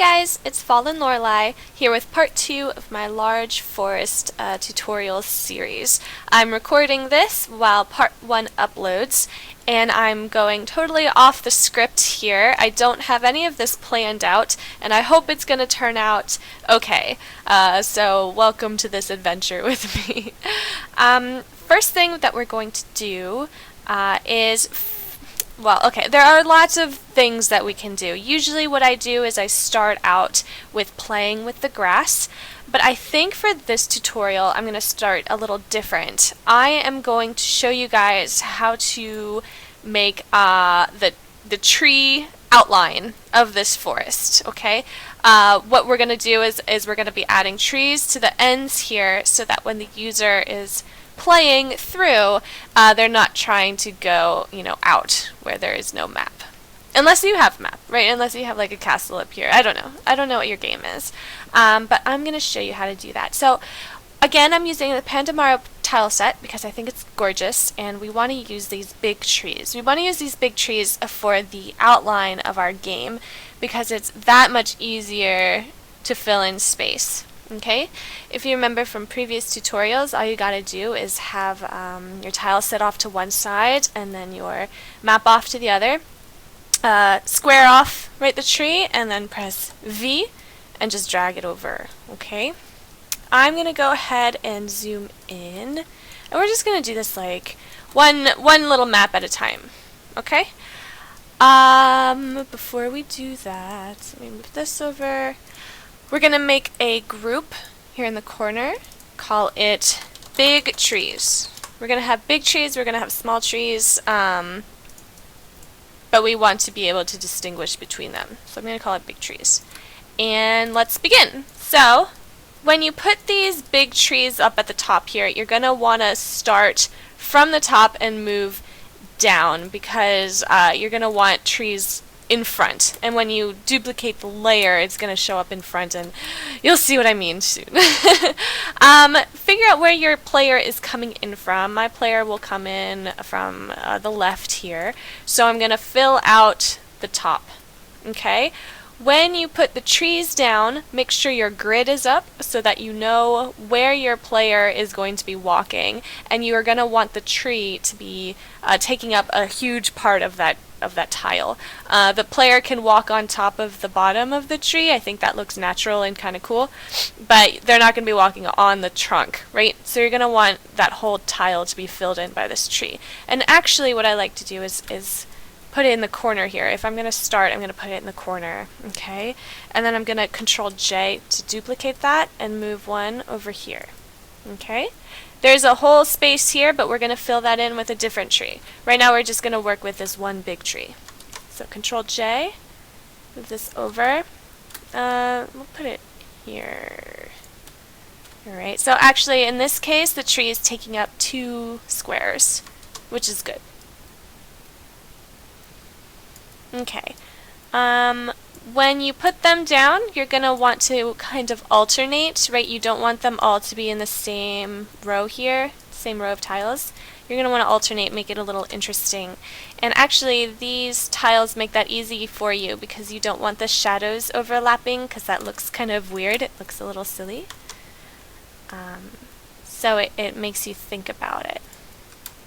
guys, it's Fallen Lorelei here with part 2 of my large forest tutorial series. I'm recording this while part 1 uploads, and I'm going totally off the script here. I don't have any of this planned out, and I hope it's going to turn out okay. So welcome to this adventure with me. First thing that we're going to do is there are lots of things that we can do. Usually what I do is I start out with playing with the grass, but I think for this tutorial I'm going to start a little different. I am going to show you guys how to make the tree outline of this forest, okay? What we're going to do is we're going to be adding trees to the ends here so that when the user is playing through, they're not trying to go, out where there is no map. Unless you have a map, right? Unless you have like a castle up here. I don't know. I don't know what your game is. But I'm going to show you how to do that. So, again, I'm using the Pandamaro tile set because I think it's gorgeous, and we want to use these big trees. We want to use these big trees for the outline of our game because it's that much easier to fill in space. Okay, if you remember from previous tutorials, all you gotta do is have your tile set off to one side and then your map off to the other. Square off the tree and then press V and just drag it over. Okay, I'm gonna go ahead and zoom in, and we're just gonna do this like one little map at a time. Okay. Before we do that, let me move this over. We're going to make a group here in the corner, call it Big Trees. We're going to have big trees, we're going to have small trees, but we want to be able to distinguish between them. So I'm going to call it Big Trees. And let's begin. So, when you put these big trees up at the top here, you're going to want to start from the top and move down because you're going to want trees in front, and when you duplicate the layer it's going to show up in front, and you'll see what I mean soon. Figure out where your player is coming in from. My player will come in from the left here, so I'm going to fill out the top. Okay, when you put the trees down, make sure your grid is up so that you know where your player is going to be walking, and you are going to want the tree to be taking up a huge part of that tile. The player can walk on top of the bottom of the tree. I think that looks natural and kind of cool, but they're not going to be walking on the trunk, right? So you're going to want that whole tile to be filled in by this tree. And actually what I like to do is put it in the corner here. If I'm going to start, I'm going to put it in the corner, okay? And then I'm going to Control J to duplicate that and move one over here, okay? There's a whole space here, but we're going to fill that in with a different tree. Right now we're just going to work with this one big tree. So Control J, move this over. We'll put it here. Alright, so actually in this case the tree is taking up 2 squares, which is good. Okay. When you put them down, you're going to want to kind of alternate, right? You don't want them all to be in the same row here, same row of tiles. You're going to want to alternate, make it a little interesting. And actually, these tiles make that easy for you because you don't want the shadows overlapping because that looks kind of weird. It looks a little silly. So it makes you think about it.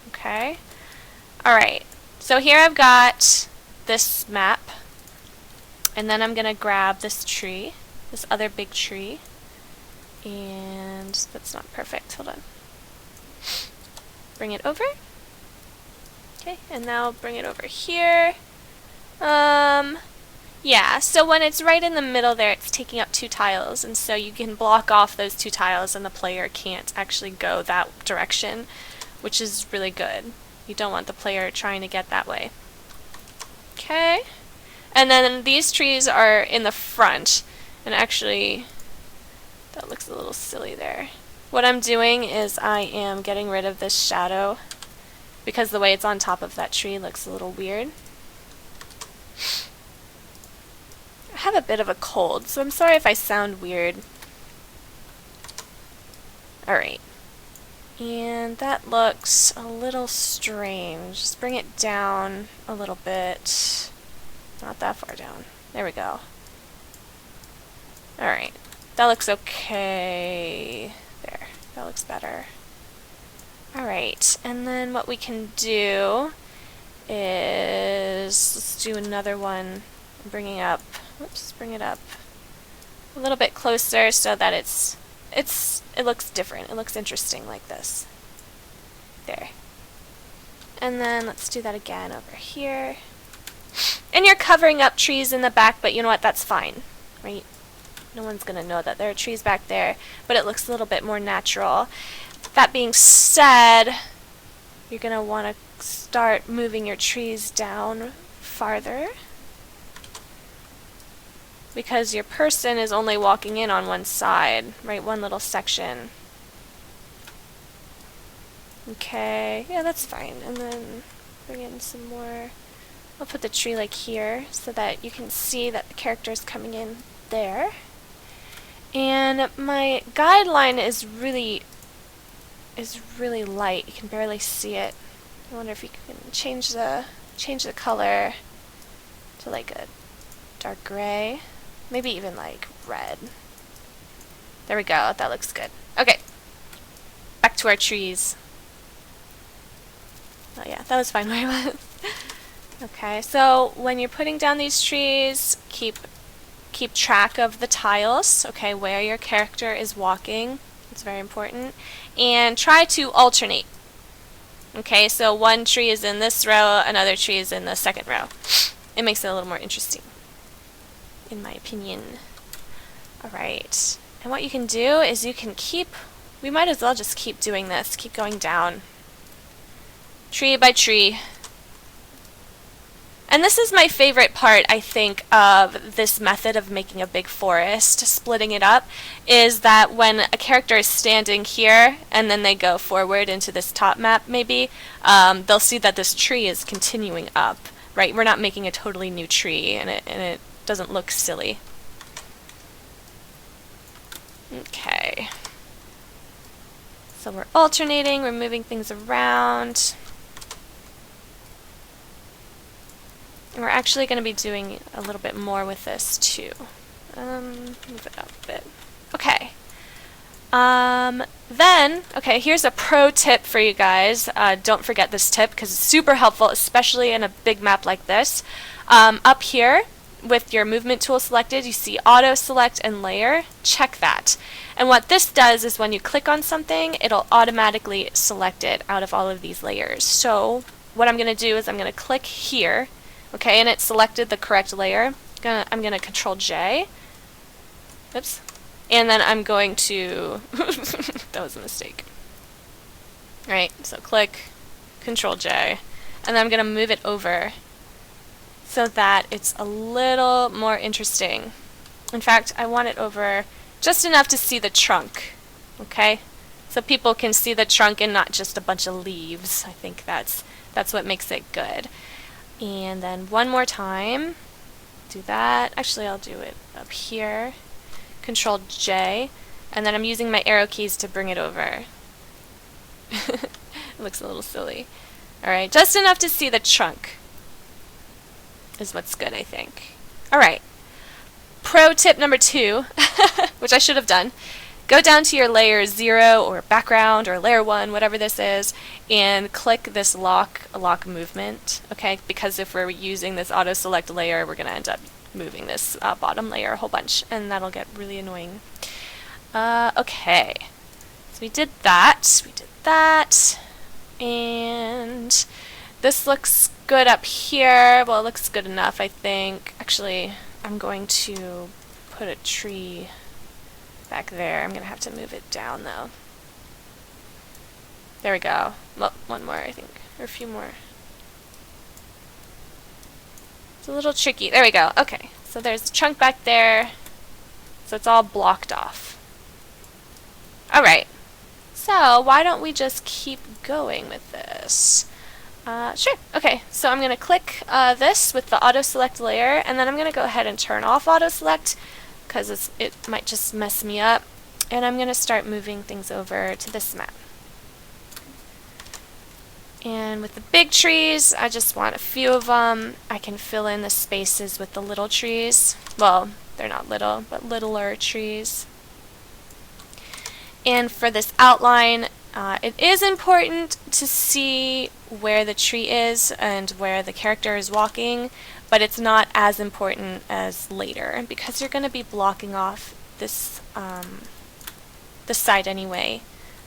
Okay? Alright, so here I've got this map. And then I'm going to grab this tree, this other big tree, and that's not perfect, hold on. Bring it over. Okay, and now bring it over here. Yeah, so when it's right in the middle there, it's taking up 2 tiles, and so you can block off those 2 tiles and the player can't actually go that direction, which is really good. You don't want the player trying to get that way. Okay. And then these trees are in the front, and actually that looks a little silly there. What I'm doing is I am getting rid of this shadow because the way it's on top of that tree looks a little weird. I have a bit of a cold, so I'm sorry if I sound weird. Alright. And that looks a little strange. Just bring it down a little bit. Not that far down. There we go. Alright. That looks okay. There. That looks better. Alright. And then what we can do is, let's do another one. I'm bringing up, whoops, bring it up a little bit closer so that it looks different. It looks interesting like this. There. And then let's do that again over here. And you're covering up trees in the back, but you know what? That's fine, right? No one's going to know that there are trees back there, but it looks a little bit more natural. That being said, you're going to want to start moving your trees down farther, because your person is only walking in on one side, right? One little section. Okay, yeah, that's fine. And then bring in some more. I'll put the tree like here so that you can see that the character is coming in there. And my guideline is really light. You can barely see it. I wonder if you can change the color to like a dark gray, maybe even like red. There we go. That looks good. Okay, back to our trees. Oh yeah, that was fine where I was. Okay, so when you're putting down these trees, keep track of the tiles, okay, where your character is walking. It's very important. And try to alternate. Okay, so one tree is in this row, another tree is in the second row. It makes it a little more interesting, in my opinion. Alright, and what you can do is we might as well just keep doing this, keep going down. Tree by tree. And this is my favorite part, I think, of this method of making a big forest, splitting it up, is that when a character is standing here and then they go forward into this top map maybe, they'll see that this tree is continuing up, right? We're not making a totally new tree, and it doesn't look silly. Okay. So we're alternating, we're moving things around. And we're actually going to be doing a little bit more with this too. Move it up a bit. Okay. Okay, here's a pro tip for you guys. Don't forget this tip because it's super helpful, especially in a big map like this. Up here, with your movement tool selected, you see auto select and layer. Check that. And what this does is when you click on something, it'll automatically select it out of all of these layers. So what I'm going to do is I'm going to click here. Okay, and it selected the correct layer. I'm going to Control J. Oops. And then I'm going to... that was a mistake. Alright, so click, Control J. And then I'm going to move it over so that it's a little more interesting. In fact, I want it over just enough to see the trunk. Okay? So people can see the trunk and not just a bunch of leaves. I think that's what makes it good. And then one more time, do that. Actually, I'll do it up here. Control J, and then I'm using my arrow keys to bring it over. It looks a little silly. Alright, just enough to see the trunk is what's good, I think. Alright, pro tip number 2, which I should have done. Go down to your layer 0 or background or layer 1, whatever this is, and click this lock movement, okay? Because if we're using this auto select layer, we're going to end up moving this bottom layer a whole bunch, and that'll get really annoying. Okay, so we did that, and this looks good up here. Well, it looks good enough, I think. Actually, I'm going to put a tree back there. I'm going to have to move it down, though. There we go. Well, one more, I think. Or a few more. It's a little tricky. There we go. Okay. So there's the trunk back there. So it's all blocked off. Alright. So why don't we just keep going with this? Sure. Okay. So I'm going to click this with the auto select layer, and then I'm going to go ahead and turn off auto select, because it might just mess me up. And I'm going to start moving things over to this map. And with the big trees, I just want a few of them. I can fill in the spaces with the little trees. Well, They're not little, but littler trees. And for this outline, it is important to see where the tree is and where the character is walking, but it's not as important as later because you're going to be blocking off this side anyway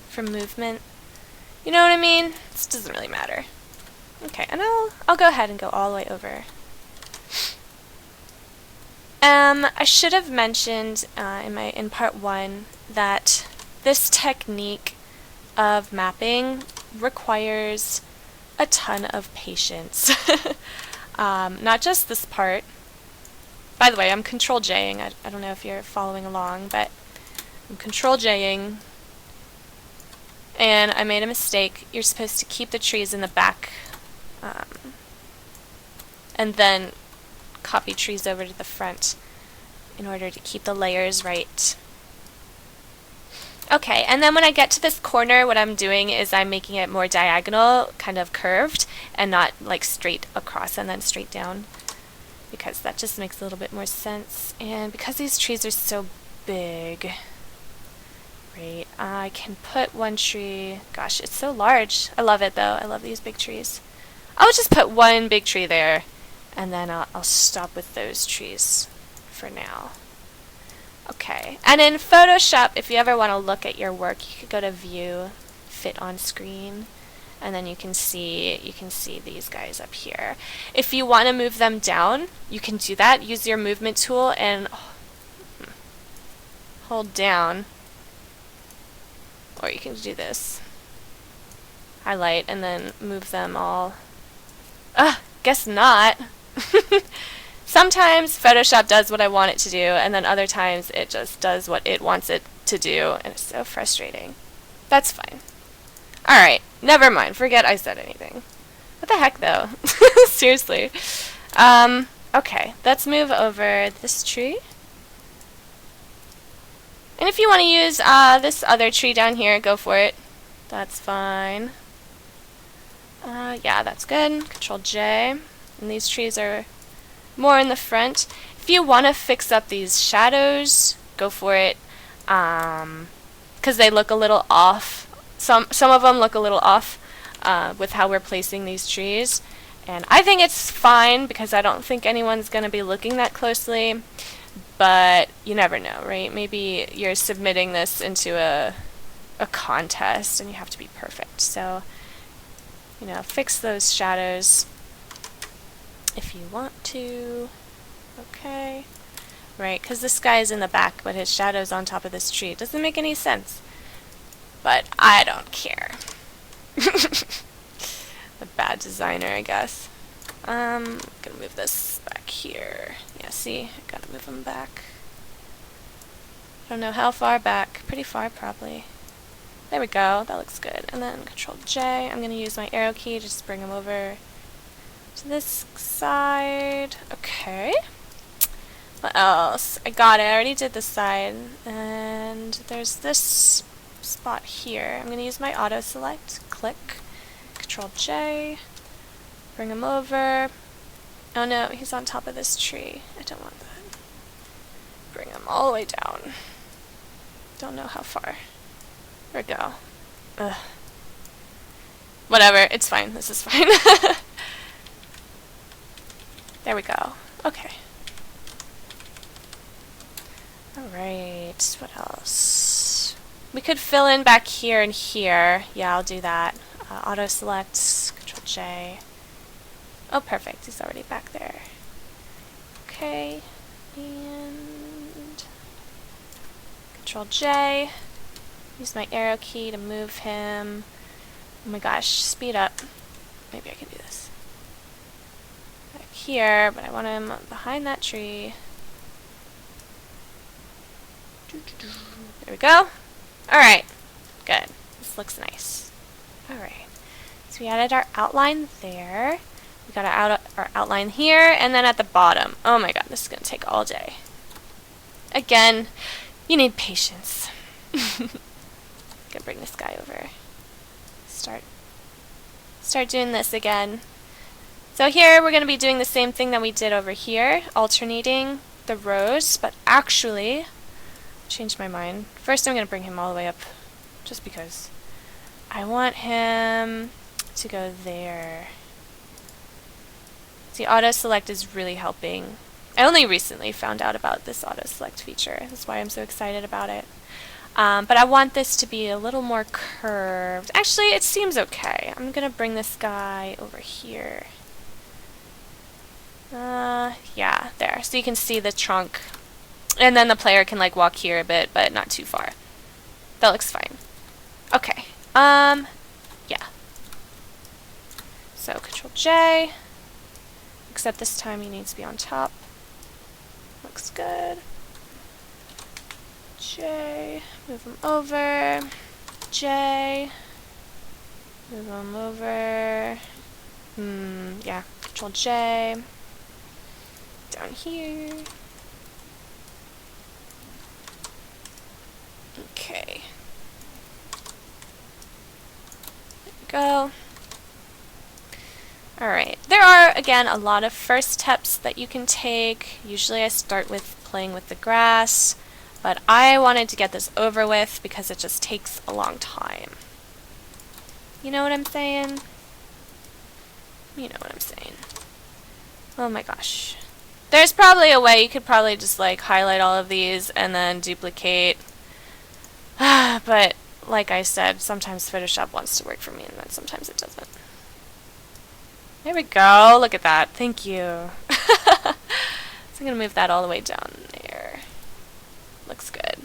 for movement. You know what I mean? This doesn't really matter. Okay, and I'll go ahead and go all the way over. I should have mentioned in part 1 that this technique of mapping requires a ton of patience. Not just this part. By the way, I'm Control J-ing. I don't know if you're following along, but I'm Control J-ing. And I made a mistake. You're supposed to keep the trees in the back. And then copy trees over to the front in order to keep the layers right. Okay, and then when I get to this corner, what I'm doing is I'm making it more diagonal, kind of curved, and not like straight across and then straight down, because that just makes a little bit more sense. And because these trees are so big, right, I can put one tree, gosh, it's so large. I love it though, I love these big trees. I'll just put one big tree there, and then I'll stop with those trees for now. Okay, and in Photoshop, if you ever want to look at your work, you could go to View, Fit on Screen, and then you can see these guys up here. If you want to move them down, you can do that. Use your movement tool and hold down, or you can do this. Highlight and then move them all. Guess not. Sometimes Photoshop does what I want it to do, and then other times it just does what it wants it to do, and it's so frustrating. That's fine. Alright, never mind. Forget I said anything. What the heck, though? Seriously. Okay, let's move over this tree. And if you want to use this other tree down here, go for it. That's fine. Yeah, that's good. Control J. And these trees are more in the front. If you want to fix up these shadows, go for it, because they look a little off. Some of them look a little off with how we're placing these trees, and I think it's fine because I don't think anyone's going to be looking that closely, but you never know, right? Maybe you're submitting this into a contest and you have to be perfect, so you know, fix those shadows if you want to. Okay. Right, because this guy is in the back, but his shadow's on top of this tree. It doesn't make any sense. But I don't care. A bad designer, I guess. I'm gonna move this back here. Yeah, see? I gotta move him back. I don't know how far back. Pretty far, probably. There we go. That looks good. And then Control J. I'm gonna use my arrow key to just bring him over to this side. Okay. What else? I got it. I already did this side. And there's this spot here. I'm going to use my auto select. Click. Control J. Bring him over. Oh no, he's on top of this tree. I don't want that. Bring him all the way down. Don't know how far. There we go. Ugh. Whatever. It's fine. This is fine. There we go. Okay. Alright, what else? We could fill in back here and here. Yeah, I'll do that. Auto select, Control J. Oh, perfect. He's already back there. Okay. And Control J. Use my arrow key to move him. Oh my gosh, speed up. Maybe I can do this. Back here, but I want him behind that tree. There we go. Alright. Good. This looks nice. Alright. So we added our outline there. We got our outline here, and then at the bottom. Oh my god, this is going to take all day. Again, you need patience. Gonna bring this guy over. Start doing this again. So here we're going to be doing the same thing that we did over here, alternating the rows, but actually, changed my mind. First I'm going to bring him all the way up, just because. I want him to go there. See, auto select is really helping. I only recently found out about this auto select feature. That's why I'm so excited about it. But I want this to be a little more curved. Actually, it seems okay. I'm going to bring this guy over here. Yeah, there. So you can see the trunk. And then the player can like walk here a bit, but not too far. That looks fine. Okay. Yeah. So Control J. Except this time he needs to be on top. Looks good. J. Move him over. J. Move him over. Yeah. Control J. Down here. Okay. There we go. Alright. There are, again, a lot of first steps that you can take. Usually I start with playing with the grass, but I wanted to get this over with because it just takes a long time. You know what I'm saying? You know what I'm saying. Oh my gosh. There's probably a way you could probably just like highlight all of these and then duplicate. But like I said, sometimes Photoshop wants to work for me and then sometimes it doesn't. There we go. Look at that. Thank you. So I'm going to move that all the way down there. Looks good.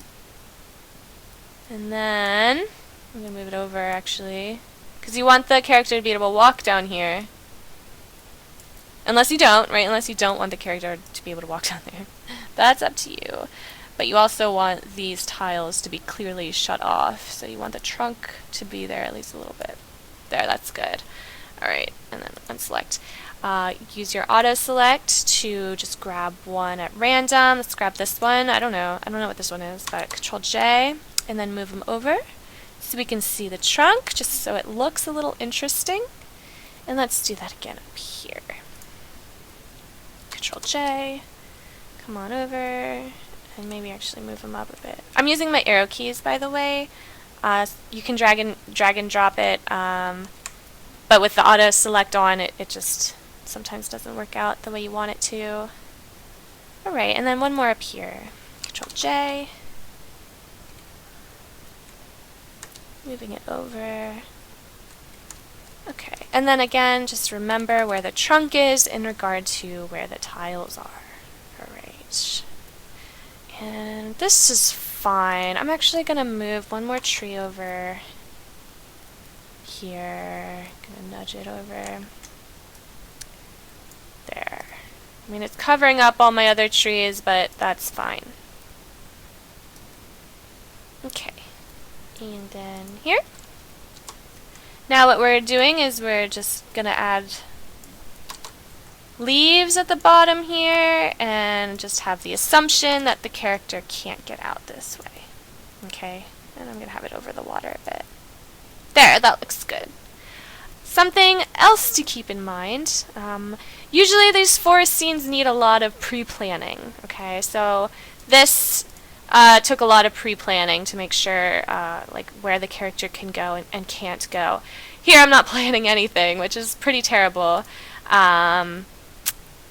And then I'm going to move it over actually. Because you want the character to be able to walk down here. Unless you don't, right? Unless you don't want the character to be able to walk down there. That's up to you. But you also want these tiles to be clearly shut off. So you want the trunk to be there at least a little bit. There, that's good. Alright, and then unselect. Use your auto select to just grab one at random. Let's grab this one. I don't know what this one is, but Control J and then move them over so we can see the trunk, just so it looks a little interesting. And let's do that again up here. Control J, come on over, and maybe actually move them up a bit. I'm using my arrow keys, by the way. You can drag and drop it. But with the auto select on, it just sometimes doesn't work out the way you want it to. Alright, and then one more up here. Control J. Moving it over. Okay, and then again, just remember where the trunk is in regard to where the tiles are. Alright. And this is fine. I'm actually going to move one more tree over here. Gonna nudge it over. There. I mean, it's covering up all my other trees, but that's fine. Okay. And then here. Now what we're doing is we're just gonna add leaves at the bottom here and just have the assumption that the character can't get out this way. Okay. And I'm gonna have it over the water a bit. There, that looks good. Something else to keep in mind, usually these forest scenes need a lot of pre-planning, okay? So this took a lot of pre-planning to make sure like where the character can go and can't go. Here I'm not planning anything, which is pretty terrible. But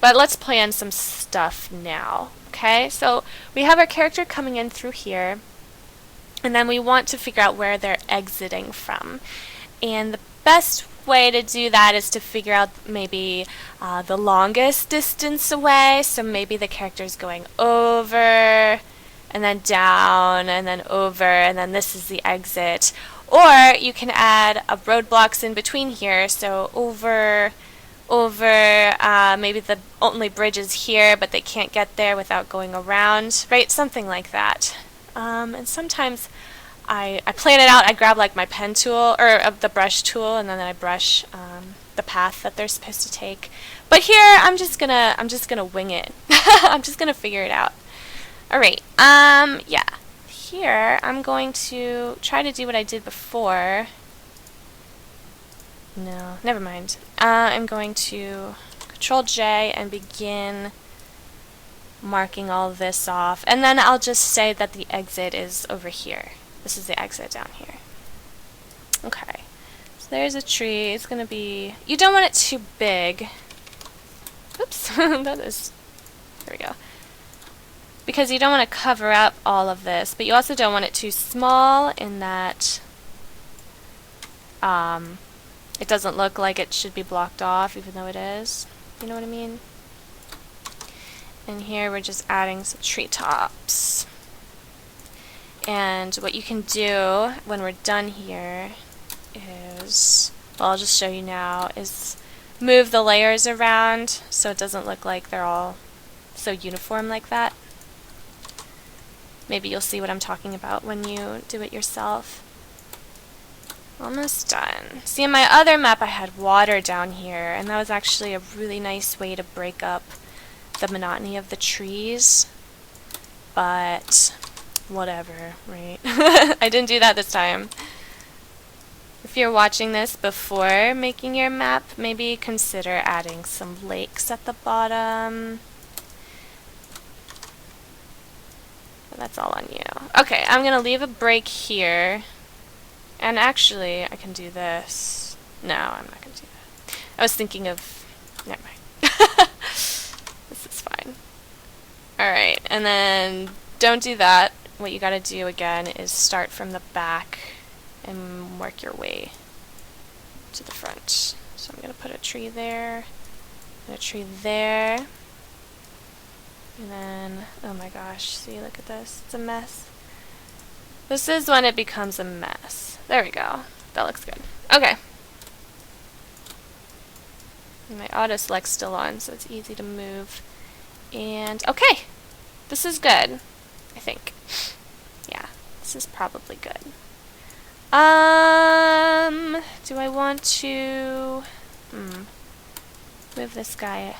let's plan some stuff now, okay? So we have our character coming in through here. And then we want to figure out where they're exiting from. And the best way to do that is to figure out maybe the longest distance away. So maybe the character's going over, and then down, and then over, and then this is the exit. Or you can add roadblocks in between here. So over, maybe the only bridge is here, but they can't get there without going around, right? Something like that. And sometimes I plan it out. I grab like my pen tool or the brush tool, and then I brush the path that they're supposed to take. But here I'm just gonna wing it. I'm just gonna figure it out. All right. Yeah. Here I'm going to try to do what I did before. No, never mind. I'm going to Control J and begin marking all of this off. And then I'll just say that the exit is over here. This is the exit down here. Okay. So there's a tree. It's going to be... You don't want it too big. Oops. That is... There we go. Because you don't want to cover up all of this, but you also don't want it too small in that it doesn't look like it should be blocked off, even though it is. You know what I mean? And here we're just adding some treetops. And what you can do when we're done here is, well, I'll just show you now, is move the layers around so it doesn't look like they're all so uniform like that. Maybe you'll see what I'm talking about when you do it yourself. Almost done. See, in my other map I had water down here, and that was actually a really nice way to break up the monotony of the trees. But whatever, right? I didn't do that this time. If you're watching this before making your map, maybe consider adding some lakes at the bottom. But that's all on you. Okay, I'm going to leave a break here. And actually, I can do this. No, I'm not going to do that. I was thinking of... Never mind. This is fine. Alright, and then don't do that. What you got to do again is start from the back and work your way to the front. So I'm going to put a tree there, and a tree there. And then, oh my gosh, see, look at this. It's a mess. This is when it becomes a mess. There we go. That looks good. Okay. And my auto select's still on, so it's easy to move. And, okay. This is good, I think. Yeah, this is probably good. Do I want to move this guy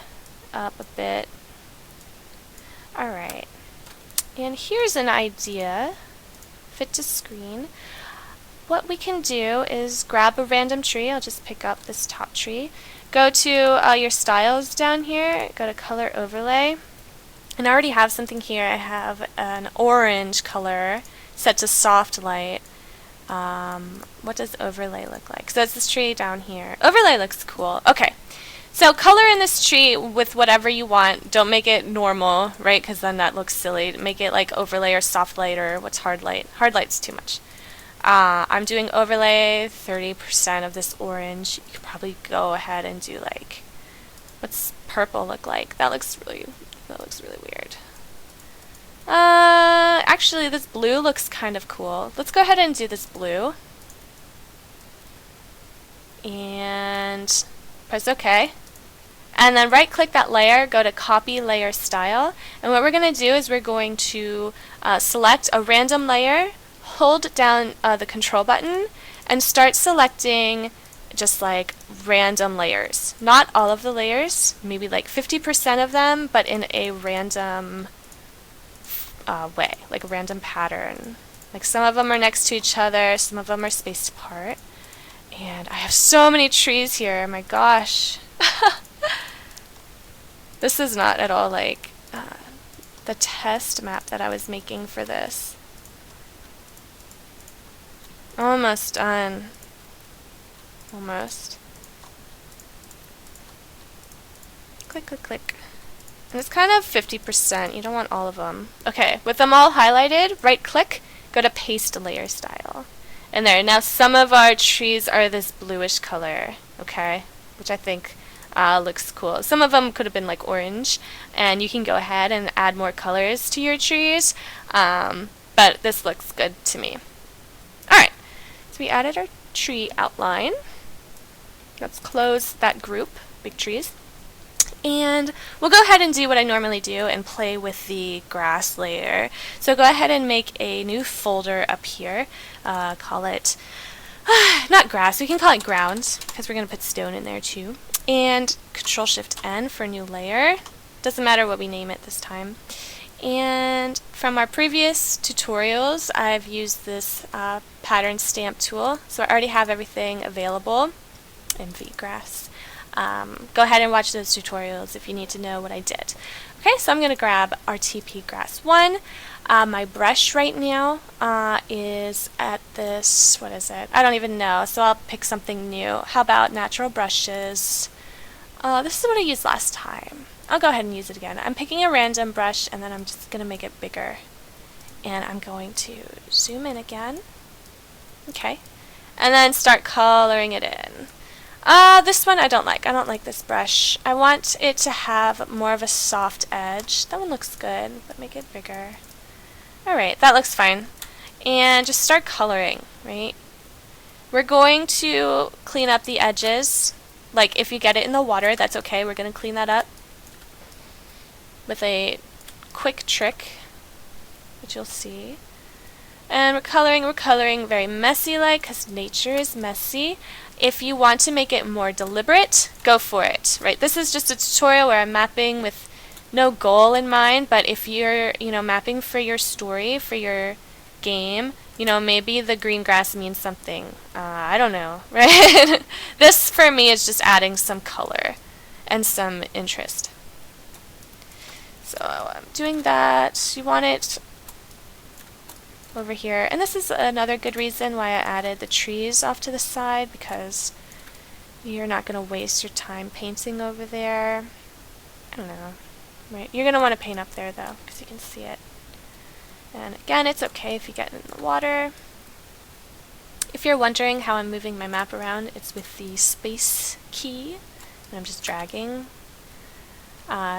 up a bit? Alright. And here's an idea. Fit to screen. What we can do is grab a random tree. I'll just pick up this top tree. Go to your styles down here. Go to color overlay. And I already have something here. I have an orange color set to soft light. What does overlay look like? So it's this tree down here. Overlay looks cool. Okay. So color in this tree with whatever you want. Don't make it normal, right? Because then that looks silly. Make it like overlay or soft light or what's hard light. Hard light's too much. I'm doing overlay 30% of this orange. You could probably go ahead and do like, what's purple look like? That looks really weird. Actually this blue looks kind of cool. Let's go ahead and do this blue. And press OK. And then right click that layer, go to copy layer style. And what we're going to do is we're going to select a random layer, hold down the control button, and start selecting just like random layers. Not all of the layers, maybe like 50% of them, but in a random way, like a random pattern. Like some of them are next to each other, some of them are spaced apart. And I have so many trees here, my gosh. This is not at all like the test map that I was making for this. Almost done. Almost. Click, click, click. And it's kind of 50%. You don't want all of them. Okay, with them all highlighted, right click, go to paste layer style. And there. Now some of our trees are this bluish color, okay? Which I think looks cool. Some of them could have been like orange, and you can go ahead and add more colors to your trees, but this looks good to me. Alright, so we added our tree outline. Let's close that group, big trees. And we'll go ahead and do what I normally do and play with the grass layer. So go ahead and make a new folder up here. Call it, not grass, we can call it ground, because we're going to put stone in there too. And Control-Shift-N for a new layer. Doesn't matter what we name it this time. And from our previous tutorials, I've used this pattern stamp tool. So I already have everything available in vGrass. Go ahead and watch those tutorials if you need to know what I did. Okay, so I'm going to grab RTP Grass 1. My brush right now is at this, what is it? I don't even know, so I'll pick something new. How about Natural Brushes? This is what I used last time. I'll go ahead and use it again. I'm picking a random brush and then I'm just going to make it bigger. And I'm going to zoom in again. Okay. And then start coloring it in. This one I don't like. I don't like this brush. I want it to have more of a soft edge. That one looks good, but make it bigger. Alright, that looks fine. And just start coloring, right? We're going to clean up the edges. Like, if you get it in the water, that's okay. We're going to clean that up with a quick trick, which you'll see. And we're coloring very messy-like, because nature is messy. If you want to make it more deliberate, go for it, right? This is just a tutorial where I'm mapping with no goal in mind, but if you're, mapping for your story, for your game, maybe the green grass means something. I don't know, right? This, for me, is just adding some color and some interest. So I'm doing that. You want it over here. And this is another good reason why I added the trees off to the side, because you're not going to waste your time painting over there. I don't know. Right? You're going to want to paint up there, though, because you can see it. And again, it's okay if you get in the water. If you're wondering how I'm moving my map around, it's with the space key, and I'm just dragging.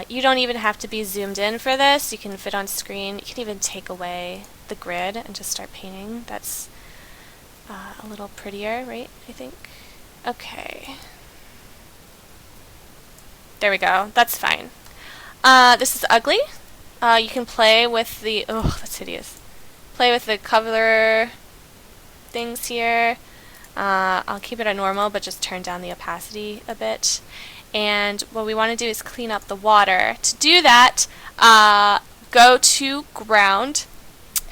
You don't even have to be zoomed in for this. You can fit on screen. You can even take away the grid and just start painting. That's a little prettier, right? I think. Okay. There we go. That's fine. This is ugly. You can play with the... Oh, that's hideous. Play with the color things here. I'll keep it at normal, but just turn down the opacity a bit. And what we want to do is clean up the water. To do that, go to ground,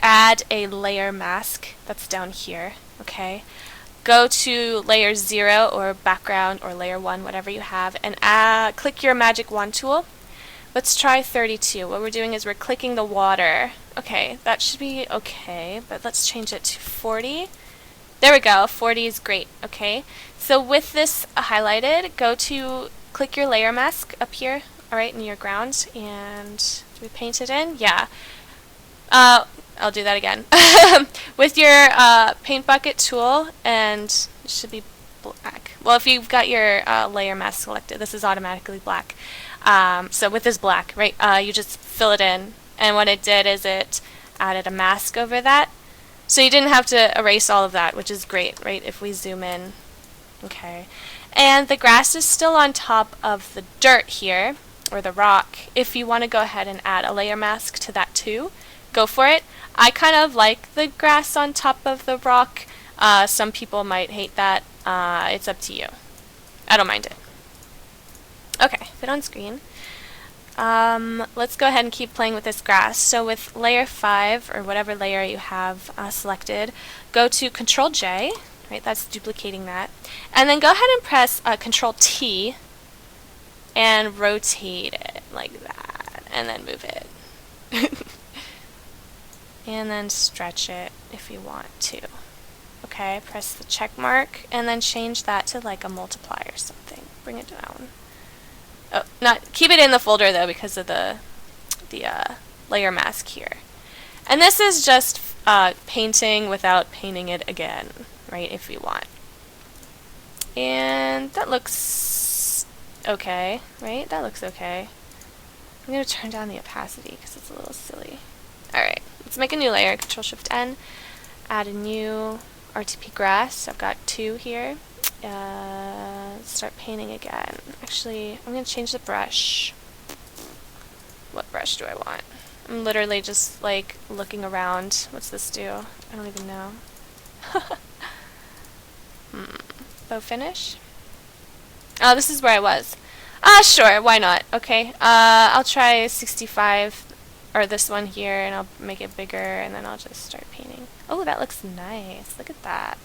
add a layer mask. That's down here, okay? Go to layer 0 or background or layer 1, whatever you have, and click your magic wand tool. Let's try 32. What we're doing is we're clicking the water. Okay, that should be okay, but let's change it to 40. There we go, 40 is great, okay? So with this highlighted, click your layer mask up here, alright, in your ground, and do we paint it in? Yeah. I'll do that again. With your paint bucket tool, and it should be black. Well, if you've got your layer mask selected, this is automatically black. So with this black, right, you just fill it in, and what it did is it added a mask over that. So you didn't have to erase all of that, which is great, right, if we zoom in. Okay. And the grass is still on top of the dirt here, or the rock. If you want to go ahead and add a layer mask to that too, go for it. I kind of like the grass on top of the rock. Some people might hate that. It's up to you. I don't mind it. Okay, fit on screen. Let's go ahead and keep playing with this grass. So with layer 5, or whatever layer you have selected, go to Control J. Right, that's duplicating that. And then go ahead and press Control T and rotate it like that. And then move it. And then stretch it if you want to. Okay, press the check mark and then change that to like a multiply or something. Bring it down. Oh, keep it in the folder though because of the layer mask here. And this is just painting without painting it again. Right, if you want. And that looks okay, right? That looks okay. I'm going to turn down the opacity because it's a little silly. Alright, let's make a new layer. Control-Shift-N. Add a new RTP grass. I've got 2 here. Let's start painting again. Actually, I'm going to change the brush. What brush do I want? I'm literally just like looking around. What's this do? I don't even know. Bow finish? Oh, this is where I was. Sure, why not? Okay, I'll try 65, or this one here, and I'll make it bigger, and then I'll just start painting. Oh, that looks nice. Look at that.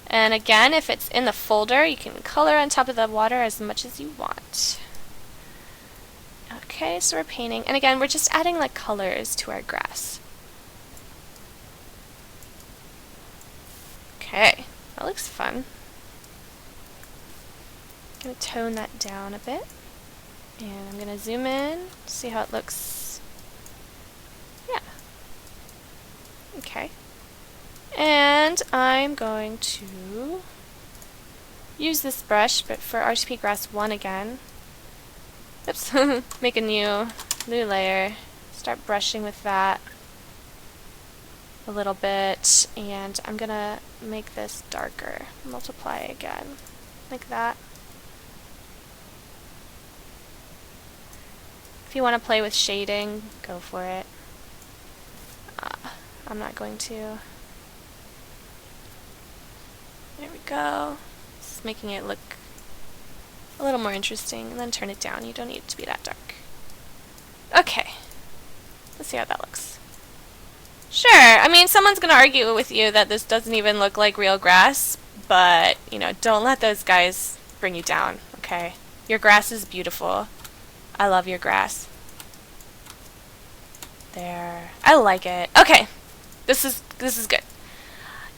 And again, if it's in the folder, you can color on top of the water as much as you want. Okay, so we're painting. And again, we're just adding like colors to our grass. Okay, that looks fun. I'm going to tone that down a bit. And I'm going to zoom in, see how it looks. Yeah. Okay. And I'm going to use this brush, but for RGB Grass 1 again. Oops. Make a new layer. Start brushing with that a little bit. And I'm going to make this darker. Multiply again. Like that. If you want to play with shading, go for it. I'm not going to. There we go. Just making it look a little more interesting, and then turn it down. You don't need it to be that dark. Okay. Let's see how that looks. Sure, I mean, someone's going to argue with you that this doesn't even look like real grass, but, you know, don't let those guys bring you down, okay? Your grass is beautiful. I love your grass. There. I like it. Okay. This is good.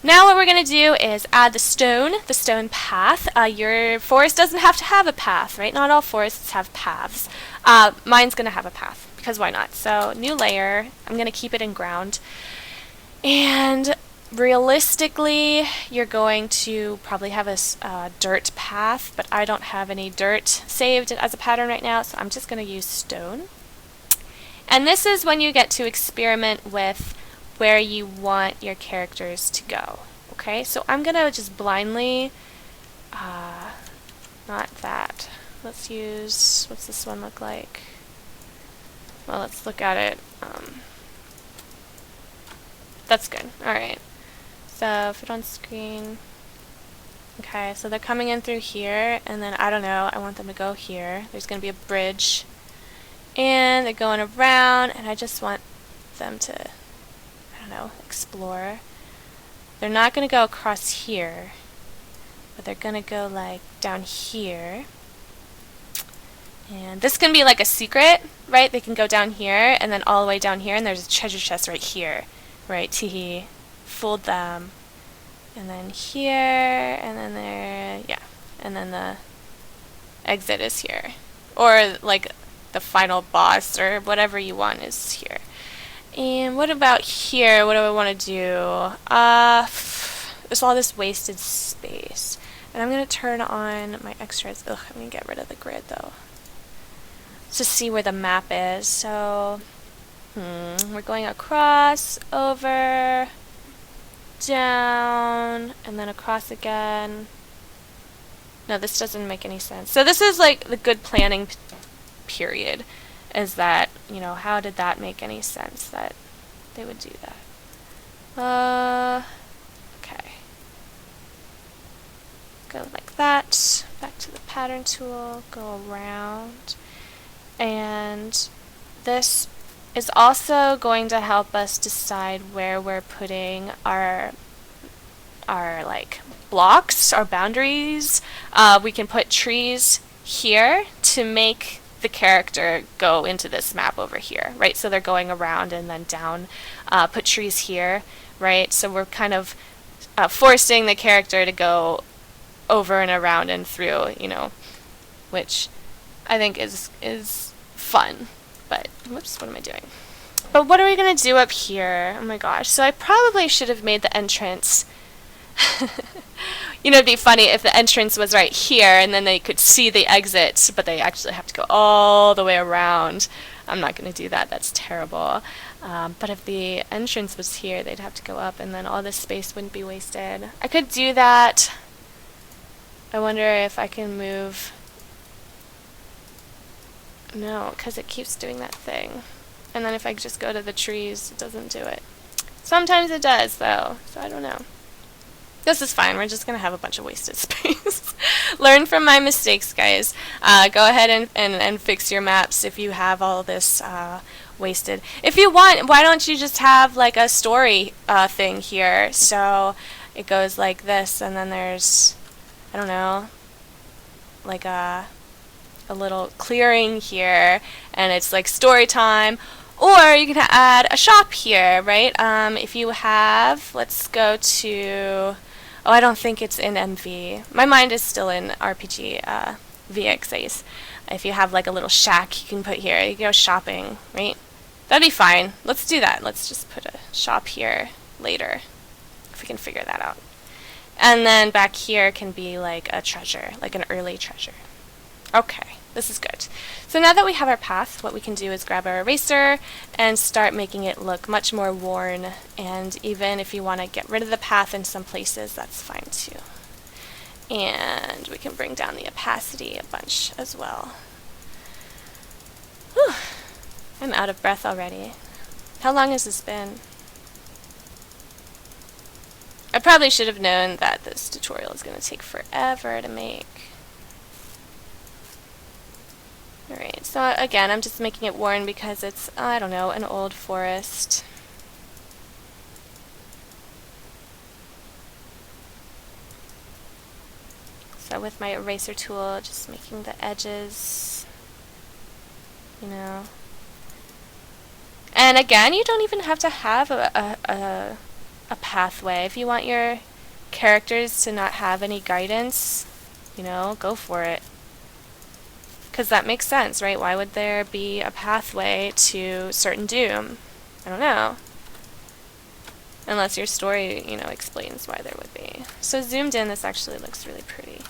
Now what we're going to do is add the stone path. Your forest doesn't have to have a path, right? Not all forests have paths. Mine's going to have a path, because why not? So, new layer. I'm going to keep it in ground. And realistically, you're going to probably have a dirt path, but I don't have any dirt saved as a pattern right now, so I'm just going to use stone. And this is when you get to experiment with where you want your characters to go. Okay, so I'm going to just blindly, not that. Let's use, what's this one look like? Well, let's look at it. That's good. Alright. So, fit on screen. Okay, so they're coming in through here, and then, I don't know, I want them to go here. There's going to be a bridge. And they're going around, and I just want them to, I don't know, explore. They're not going to go across here, but they're going to go, like, down here. And this can be like a secret, right? They can go down here, and then all the way down here, and there's a treasure chest right here. Right, teehee. Fooled them. And then here, and then there, yeah. And then the exit is here. Or, like, the final boss, or whatever you want is here. And what about here? What do I want to do? There's all this wasted space. And I'm going to turn on my extras. Ugh, I'm going to get rid of the grid, though. To see where the map is. So, we're going across, over, down, and then across again. No, this doesn't make any sense. So this is like the good planning period. Is that, you know, how did that make any sense that they would do that? Okay. Go like that. Back to the pattern tool. Go around. And this is also going to help us decide where we're putting our like blocks, our boundaries. We can put trees here to make the character go into this map over here, right? So they're going around and then down. Put trees here, right? So we're kind of forcing the character to go over and around and through, you know, which I think is fun. But, whoops, what am I doing? But what are we going to do up here? Oh my gosh. So I probably should have made the entrance. You know, it'd be funny if the entrance was right here and then they could see the exit, but they actually have to go all the way around. I'm not going to do that. That's terrible. But if the entrance was here, they'd have to go up and then all this space wouldn't be wasted. I could do that. I wonder if I can move. No, because it keeps doing that thing. And then if I just go to the trees, it doesn't do it. Sometimes it does, though, so I don't know. This is fine. We're just going to have a bunch of wasted space. Learn from my mistakes, guys. Go ahead and fix your maps if you have all this wasted. If you want, why don't you just have like a story thing here? So it goes like this, and then there's, I don't know, like a a little clearing here, and it's like story time. Or you can add a shop here, right? If you have, let's go to, oh, I don't think it's in MV. My mind is still in RPG VXAs. If you have like a little shack you can put here, you go shopping, right? That'd be fine. Let's do that. Let's just put a shop here later, if we can figure that out. And then back here can be like a treasure, like an early treasure. Okay, this is good. So now that we have our path, what we can do is grab our eraser and start making it look much more worn. And even if you want to get rid of the path in some places, that's fine too. And we can bring down the opacity a bunch as well. Whew. I'm out of breath already. How long has this been? I probably should have known that this tutorial is going to take forever to make. Alright, so again, I'm just making it worn because it's, I don't know, an old forest. So with my eraser tool, just making the edges, you know. And again, you don't even have to have a pathway. If you want your characters to not have any guidance, you know, go for it. Because that makes sense, right? Why would there be a pathway to certain doom? I don't know. Unless your story, you know, explains why there would be. So zoomed in, this actually looks really pretty.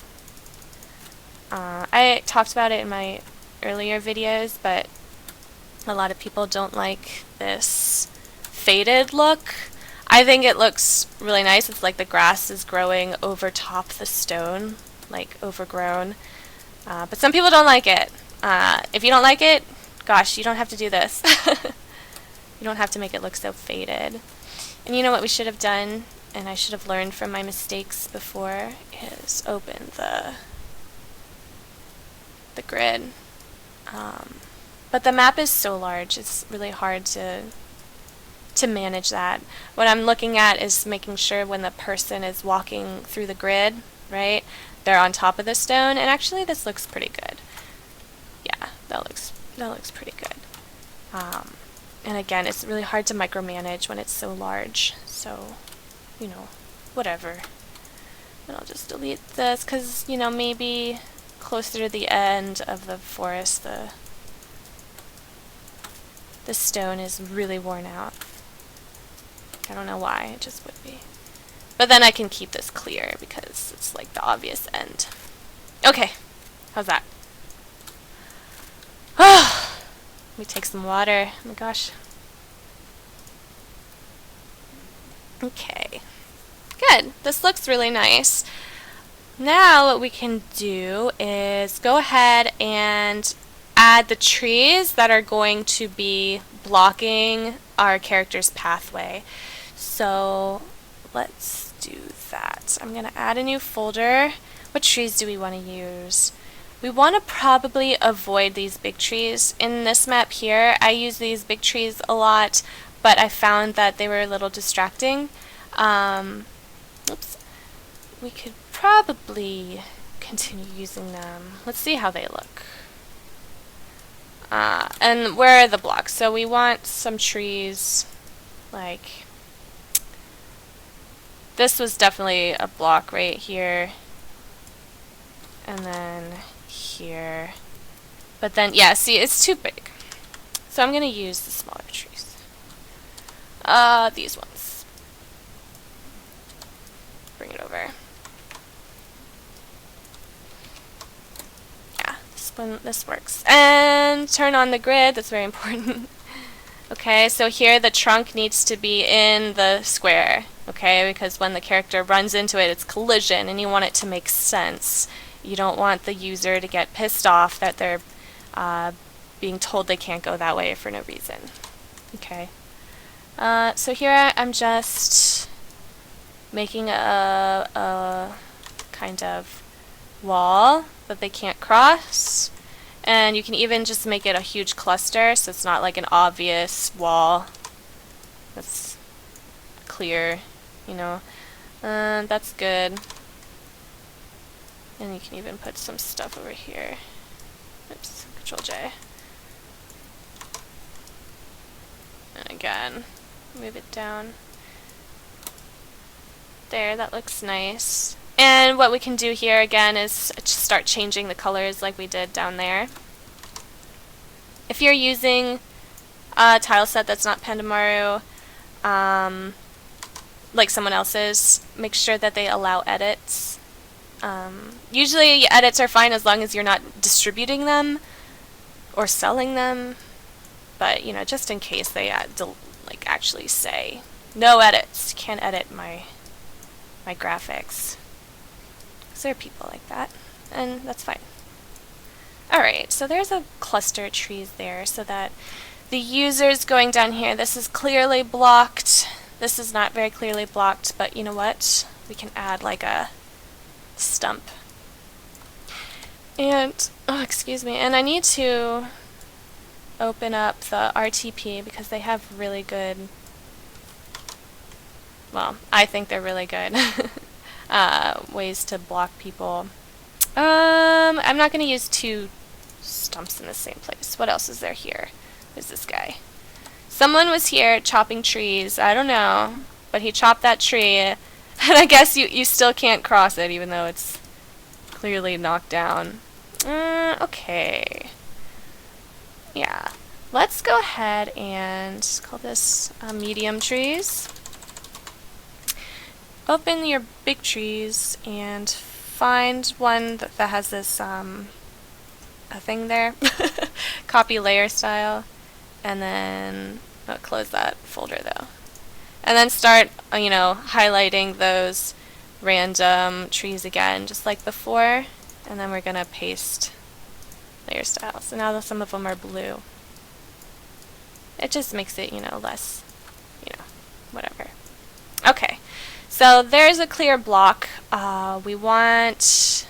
I talked about it in my earlier videos, but a lot of people don't like this faded look. I think it looks really nice. It's like the grass is growing over top the stone, like overgrown. But some people don't like it. If you don't like it, gosh, you don't have to do this. You don't have to make it look so faded. And you know what we should have done, and I should have learned from my mistakes before, is open the grid. But the map is so large, it's really hard to manage that. What I'm looking at is making sure when the person is walking through the grid, right, they're on top of the stone, and actually this looks pretty good. Yeah, that looks pretty good. And again, it's really hard to micromanage when it's so large, so, you know, whatever. And I'll just delete this, because, you know, maybe closer to the end of the forest, the stone is really worn out. I don't know why, it just would be. But then I can keep this clear because it's like the obvious end. Okay, how's that? Let me take some water. Oh my gosh. Okay, good. This looks really nice. Now what we can do is go ahead and add the trees that are going to be blocking our character's pathway. So let's do that. I'm going to add a new folder. What trees do we want to use? We want to probably avoid these big trees. In this map here, I use these big trees a lot, but I found that they were a little distracting. Oops. We could probably continue using them. Let's see how they look. And where are the blocks? So we want some trees, like, this was definitely a block right here. And then here. But then, yeah, see, it's too big. So I'm going to use the smaller trees. These ones. Bring it over. Yeah, this works. And turn on the grid, that's very important. Okay, so here the trunk needs to be in the square, okay, because when the character runs into it, it's collision, and you want it to make sense. You don't want the user to get pissed off that they're being told they can't go that way for no reason. Okay. So here I'm just making a kind of wall that they can't cross. And you can even just make it a huge cluster, so it's not like an obvious wall that's clear, you know. That's good. And you can even put some stuff over here. Oops, Control J. And again, move it down. There, that looks nice. And what we can do here again is just start changing the colors like we did down there. If you're using a tile set that's not Pandamaru, like someone else's, make sure that they allow edits. Usually edits are fine as long as you're not distributing them or selling them, but you know, just in case they like actually say no edits, can't edit my graphics. So there are people like that, and that's fine. Alright, so there's a cluster of trees there so that the user's going down here. This is clearly blocked. This is not very clearly blocked, but you know what? We can add like a stump. And, oh, excuse me, and I need to open up the RTP because they have really good, well, I think they're really good ways to block people. I'm not going to use two stumps in the same place. What else is there here? There's this guy. Someone was here chopping trees. I don't know, but he chopped that tree, and I guess you still can't cross it even though it's clearly knocked down. Okay. Yeah. Let's go ahead and call this medium trees. Open your big trees and find one that has this a thing there. Copy layer style, and then close that folder though. And then start, you know, highlighting those random trees again, just like before. And then we're gonna paste layer style. So now some of them are blue. It just makes it, you know, less, you know, whatever. Okay, so there's a clear block. We want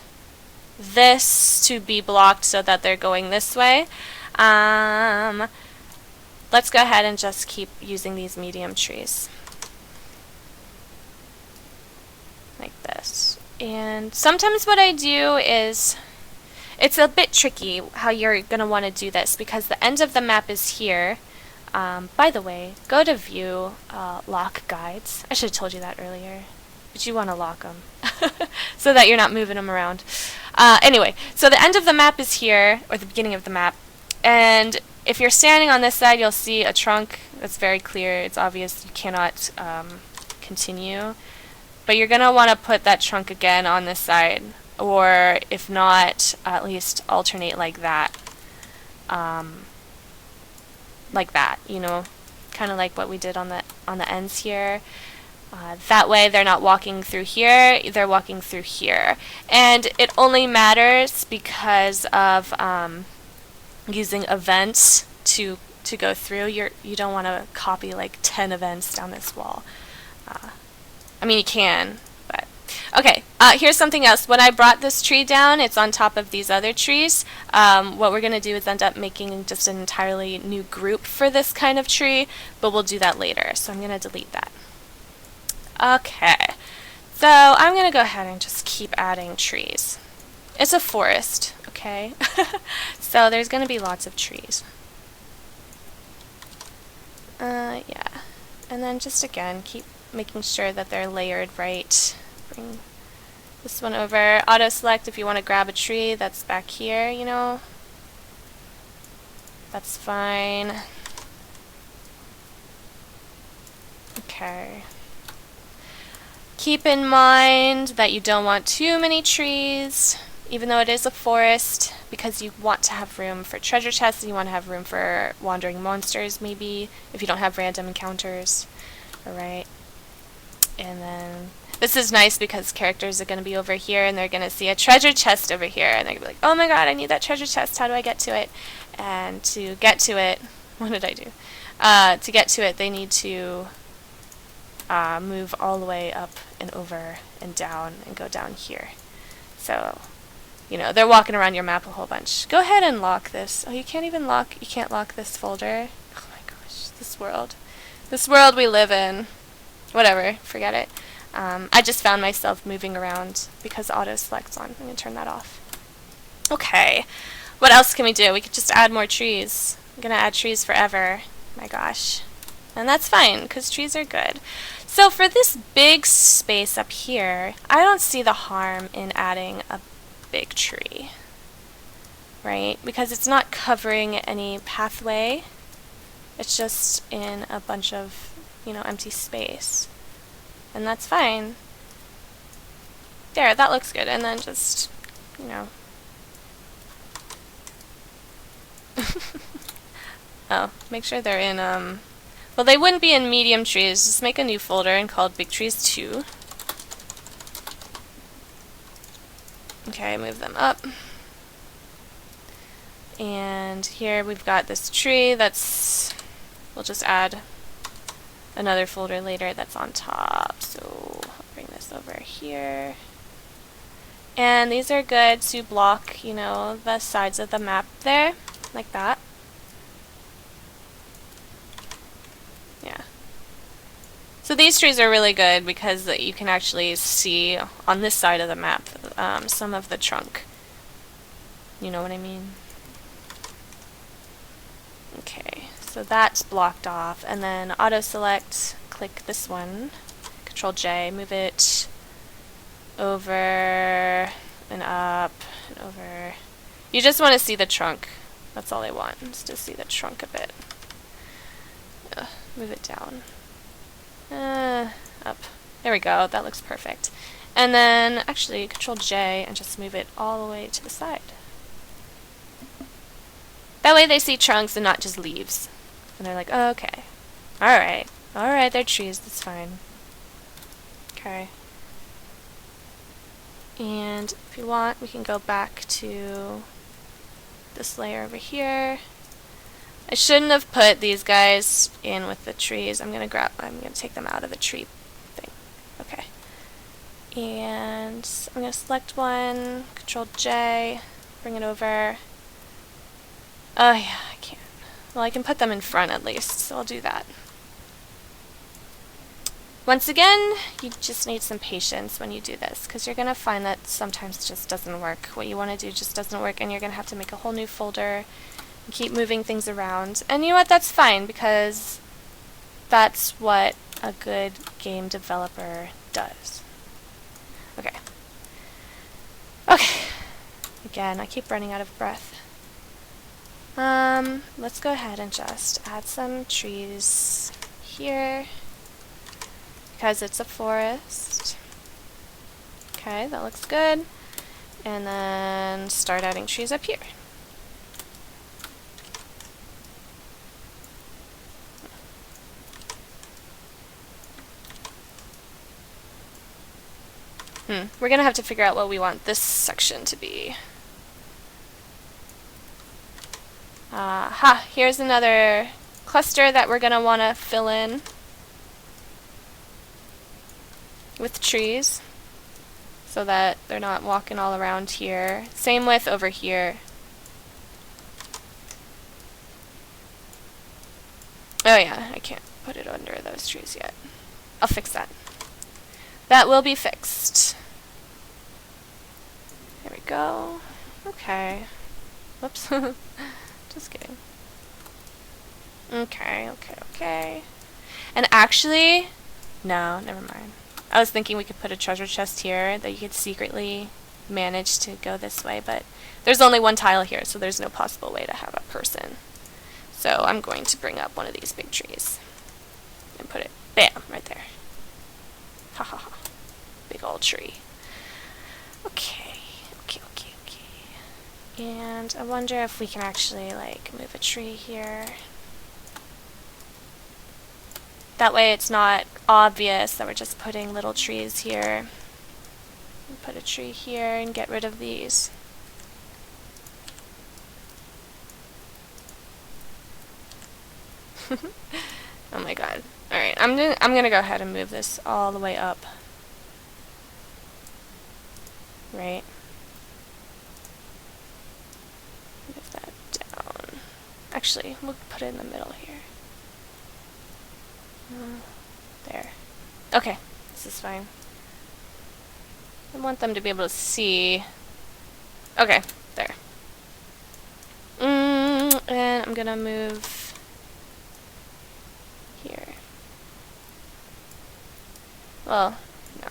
this to be blocked so that they're going this way. Let's go ahead and just keep using these medium trees. Like this. And sometimes what I do is, it's a bit tricky how you're going to want to do this because the end of the map is here. By the way, go to view lock guides. I should have told you that earlier. But you want to lock them so that you're not moving them around. Anyway, so the end of the map is here, or the beginning of the map. And if you're standing on this side, you'll see a trunk that's very clear. It's obvious you cannot continue. But you're going to want to put that trunk again on this side. Or if not, at least alternate like that. Like that, you know, kind of like what we did on the ends here. That way they're not walking through here, they're walking through here. And it only matters because of using events to go through. You don't want to copy like 10 events down this wall. I mean, you can, but okay. Here's something else. When I brought this tree down, it's on top of these other trees. What we're going to do is end up making just an entirely new group for this kind of tree, but we'll do that later. So I'm going to delete that. Okay, so I'm going to go ahead and just keep adding trees. It's a forest, okay? So there's going to be lots of trees. Yeah, and then just again, keep making sure that they're layered right. Bring this one over. Auto select if you want to grab a tree that's back here, you know. That's fine. Okay. Keep in mind that you don't want too many trees, even though it is a forest, because you want to have room for treasure chests, and you want to have room for wandering monsters, maybe, if you don't have random encounters. Alright. And then this is nice because characters are going to be over here and they're going to see a treasure chest over here and they're going to be like, oh my god, I need that treasure chest, how do I get to it? And to get to it, what did I do? To get to it, they need to move all the way up and over and down and go down here. So, you know, they're walking around your map a whole bunch. Go ahead and lock this. Oh, you can't lock this folder. Oh my gosh, this world. This world we live in. Whatever, forget it. I just found myself moving around because auto select's on. I'm going to turn that off. Okay, What else can we do? We could just add more trees. I'm gonna add trees forever. My gosh. And that's fine, because trees are good. So for this big space up here, I don't see the harm in adding a big tree. Right? Because it's not covering any pathway. It's just in a bunch of, you know, empty space. And that's fine. There, that looks good. And then just, you know. Oh, make sure they're in, well, they wouldn't be in medium trees. Just make a new folder and call it Big Trees 2. Okay, move them up. And here we've got this tree that's, we'll just add another folder later that's on top. So I'll bring this over here. And these are good to block, you know, the sides of the map there, like that. Yeah. So these trees are really good because you can actually see on this side of the map some of the trunk. You know what I mean? Okay, so that's blocked off, and then auto select, click this one, Control J, move it over and up and over. You just want to see the trunk. That's all I want, is to see the trunk a bit. Move it down. Up. There we go, that looks perfect. And then actually Control J and just move it all the way to the side. That way they see trunks and not just leaves. And they're like, oh, okay. Alright. Alright, they're trees, that's fine. Okay. And if you want, we can go back to this layer over here. I shouldn't have put these guys in with the trees. I'm gonna take them out of the tree thing. Okay. And I'm gonna select one, Control J, bring it over. Oh yeah, I can't. Well, I can put them in front at least, so I'll do that. Once again, you just need some patience when you do this, because you're going to find that sometimes it just doesn't work. What you want to do just doesn't work, and you're going to have to make a whole new folder and keep moving things around. And you know what? That's fine, because that's what a good game developer does. Okay. Okay. Again, I keep running out of breath. Let's go ahead and just add some trees here, because it's a forest. Okay, that looks good. And then start adding trees up here. We're gonna have to figure out what we want this section to be. Here's another cluster that we're gonna wanna fill in with trees so that they're not walking all around here. Same with over here. Oh yeah, I can't put it under those trees yet. I'll fix that. That will be fixed. There we go. Okay. Whoops. Just kidding. Okay. And actually, no, never mind. I was thinking we could put a treasure chest here that you could secretly manage to go this way, but there's only one tile here, so there's no possible way to have a person. So I'm going to bring up one of these big trees and put it, bam, right there. Ha ha ha. Big old tree. Okay. And I wonder if we can actually, like, move a tree here. That way it's not obvious that we're just putting little trees here. Put a tree here and get rid of these. Oh my god. Alright, I'm gonna go ahead and move this all the way up. Right. Move that down. Actually, we'll put it in the middle here. There. Okay, this is fine. I want them to be able to see. Okay, there. And I'm gonna move here. Well, no.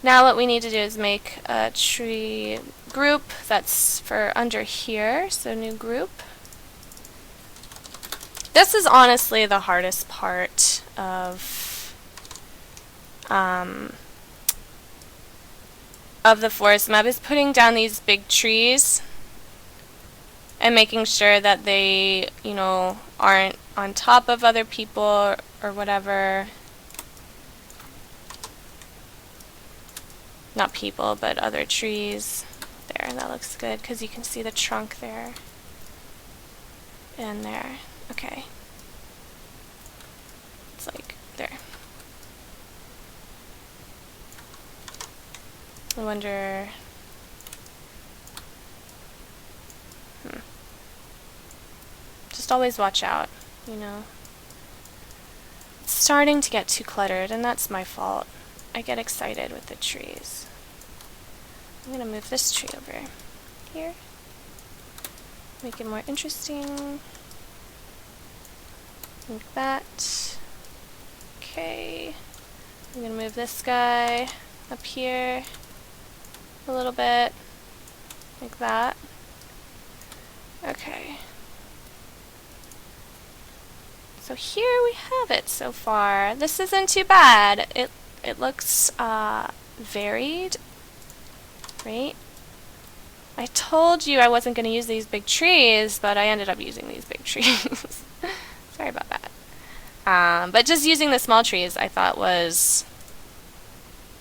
Now what we need to do is make a tree group that's for under here. So new group. This is honestly the hardest part of the forest map, is putting down these big trees and making sure that they, you know, aren't on top of other people or whatever. Not people, but other trees. There, that looks good because you can see the trunk there and there. Okay. It's like there. I wonder... Just always watch out, you know. It's starting to get too cluttered, and that's my fault. I get excited with the trees. I'm gonna move this tree over here. Make it more interesting. Like that. Okay. I'm gonna move this guy up here a little bit. Like that. Okay. So here we have it so far. This isn't too bad. It looks varied, right? I told you I wasn't going to use these big trees, but I ended up using these big trees. Sorry about that. But just using the small trees I thought was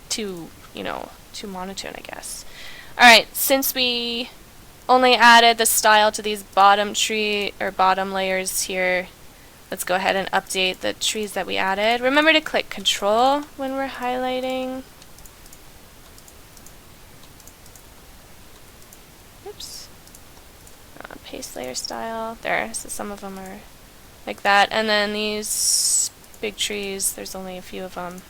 too, you know, too monotone, I guess. Alright, since we only added the style to these bottom tree or bottom layers here, let's go ahead and update the trees that we added. Remember to click Control when we're highlighting. Oops. Paste layer style. There, so some of them are like that. And then these big trees, there's only a few of them.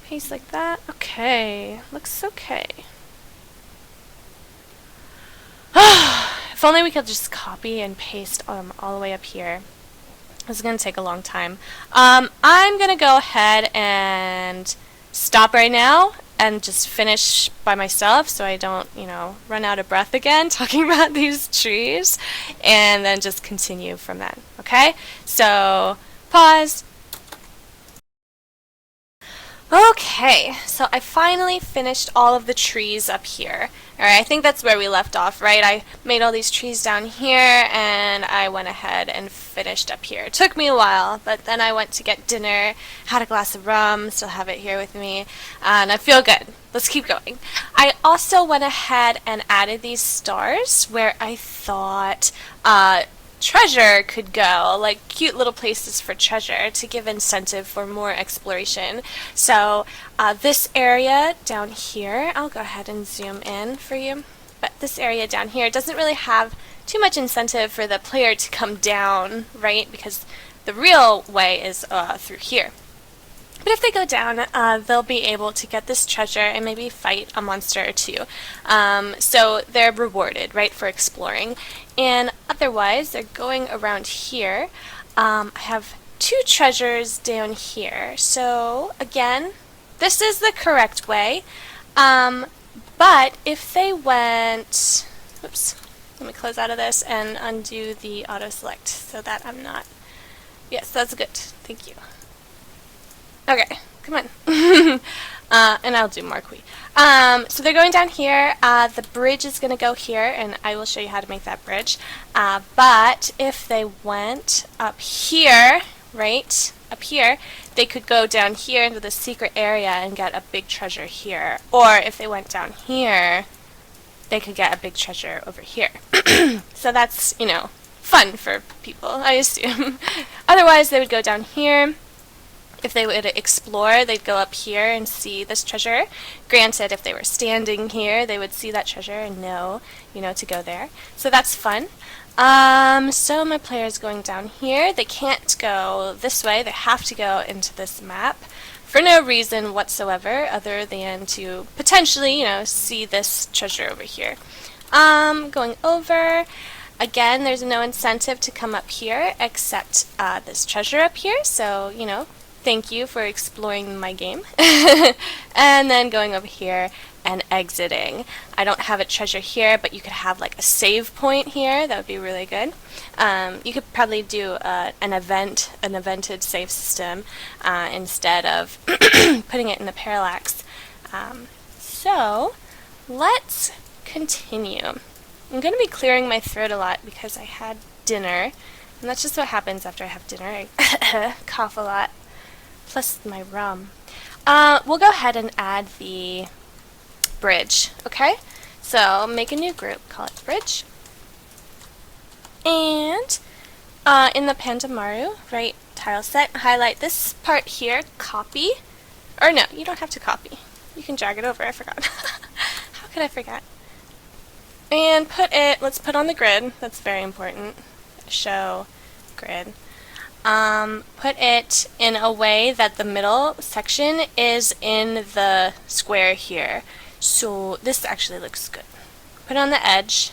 Paste like that. Okay, looks okay. If only we could just copy and paste all the way up here. This is going to take a long time. I'm going to go ahead and stop right now and just finish by myself so I don't, you know, run out of breath again talking about these trees, and then just continue from then. Okay? So, pause. Okay, so I finally finished all of the trees up here. Alright, I think that's where we left off, right? I made all these trees down here, and I went ahead and finished up here. It took me a while, but then I went to get dinner, had a glass of rum, still have it here with me, and I feel good. Let's keep going. I also went ahead and added these stars where I thought treasure could go, like cute little places for treasure to give incentive for more exploration. So this area down here, I'll go ahead and zoom in for you, but this area down here doesn't really have too much incentive for the player to come down, right? Because the real way is through here. But if they go down, they'll be able to get this treasure and maybe fight a monster or two. So they're rewarded, right, for exploring. And otherwise, they're going around here. I have 2 treasures down here. So again, this is the correct way. But if they went... Oops. Let me close out of this and undo the auto select so that I'm not... Yes, that's good. Thank you. Okay, come on. And I'll do Marquis. So they're going down here. The bridge is going to go here, and I will show you how to make that bridge. But if they went up here, right, up here, they could go down here into the secret area and get a big treasure here. Or if they went down here, they could get a big treasure over here. So that's, you know, fun for people, I assume. Otherwise, they would go down here. If they would explore, they'd go up here and see this treasure. Granted, if they were standing here, they would see that treasure and know, you know, to go there. So that's fun. So my player is going down here. They can't go this way. They have to go into this map for no reason whatsoever other than to potentially, you know, see this treasure over here. Going over, Again, there's no incentive to come up here except this treasure up here, so, you know, thank you for exploring my game. And then going over here and exiting. I don't have a treasure here, but you could have like a save point here. That would be really good. You could probably do an evented save system instead of putting it in the Parallax. So let's continue. I'm going to be clearing my throat a lot because I had dinner, and that's just what happens after I have dinner. I cough a lot, plus my rum. We'll go ahead and add the bridge, okay? So make a new group, call it bridge. And in the Pandamaru, right, tile set, highlight this part here, copy. Or no, you don't have to copy. You can drag it over, I forgot. How could I forget? And let's put on the grid, that's very important. Show grid. Put it in a way that the middle section is in the square here. So this actually looks good. Put it on the edge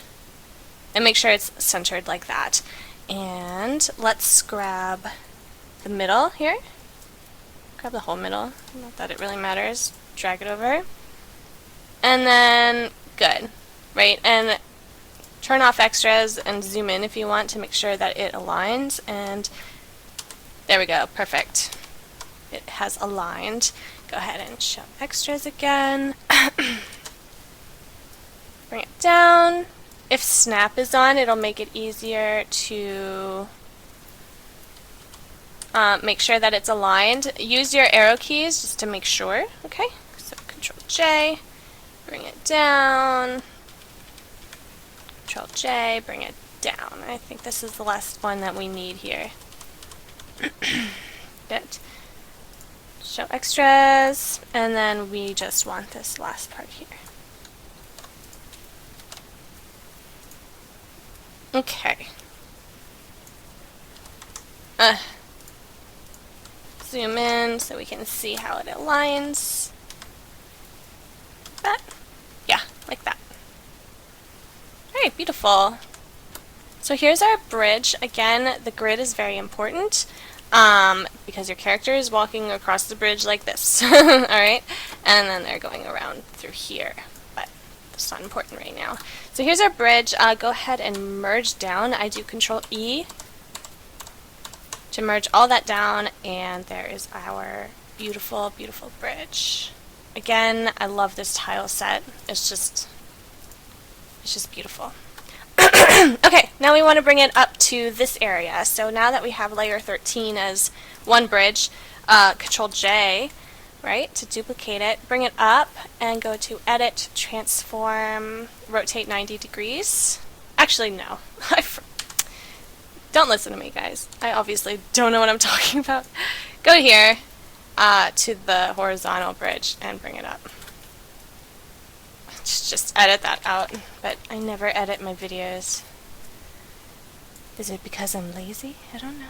and make sure it's centered like that. And let's grab the middle here. Grab the whole middle, not that it really matters. Drag it over. And then, good. Right, and turn off extras and zoom in if you want to make sure that it aligns, and there we go, perfect. It has aligned. Go ahead and show extras again. Bring it down. If snap is on, it'll make it easier to make sure that it's aligned. Use your arrow keys just to make sure, okay? So Control J, bring it down. Control J, bring it down. I think this is the last one that we need here. Good. Show extras, and then we just want this last part here. Okay. Zoom in so we can see how it aligns. That? Yeah, like that. Alright, beautiful. So here's our bridge. Again, the grid is very important because your character is walking across the bridge like this. Alright? And then they're going around through here. But it's not important right now. So here's our bridge. Go ahead and merge down. I do Control E to merge all that down, and there is our beautiful, beautiful bridge. Again, I love this tile set. It's just beautiful. Okay, now we want to bring it up to this area. So now that we have layer 13 as one bridge, Control J, right, to duplicate it, bring it up and go to Edit, Transform, Rotate 90 degrees. Actually, no. Don't listen to me, guys. I obviously don't know what I'm talking about. Go here to the horizontal bridge and bring it up. Just edit that out, but I never edit my videos. Is it because I'm lazy? I don't know.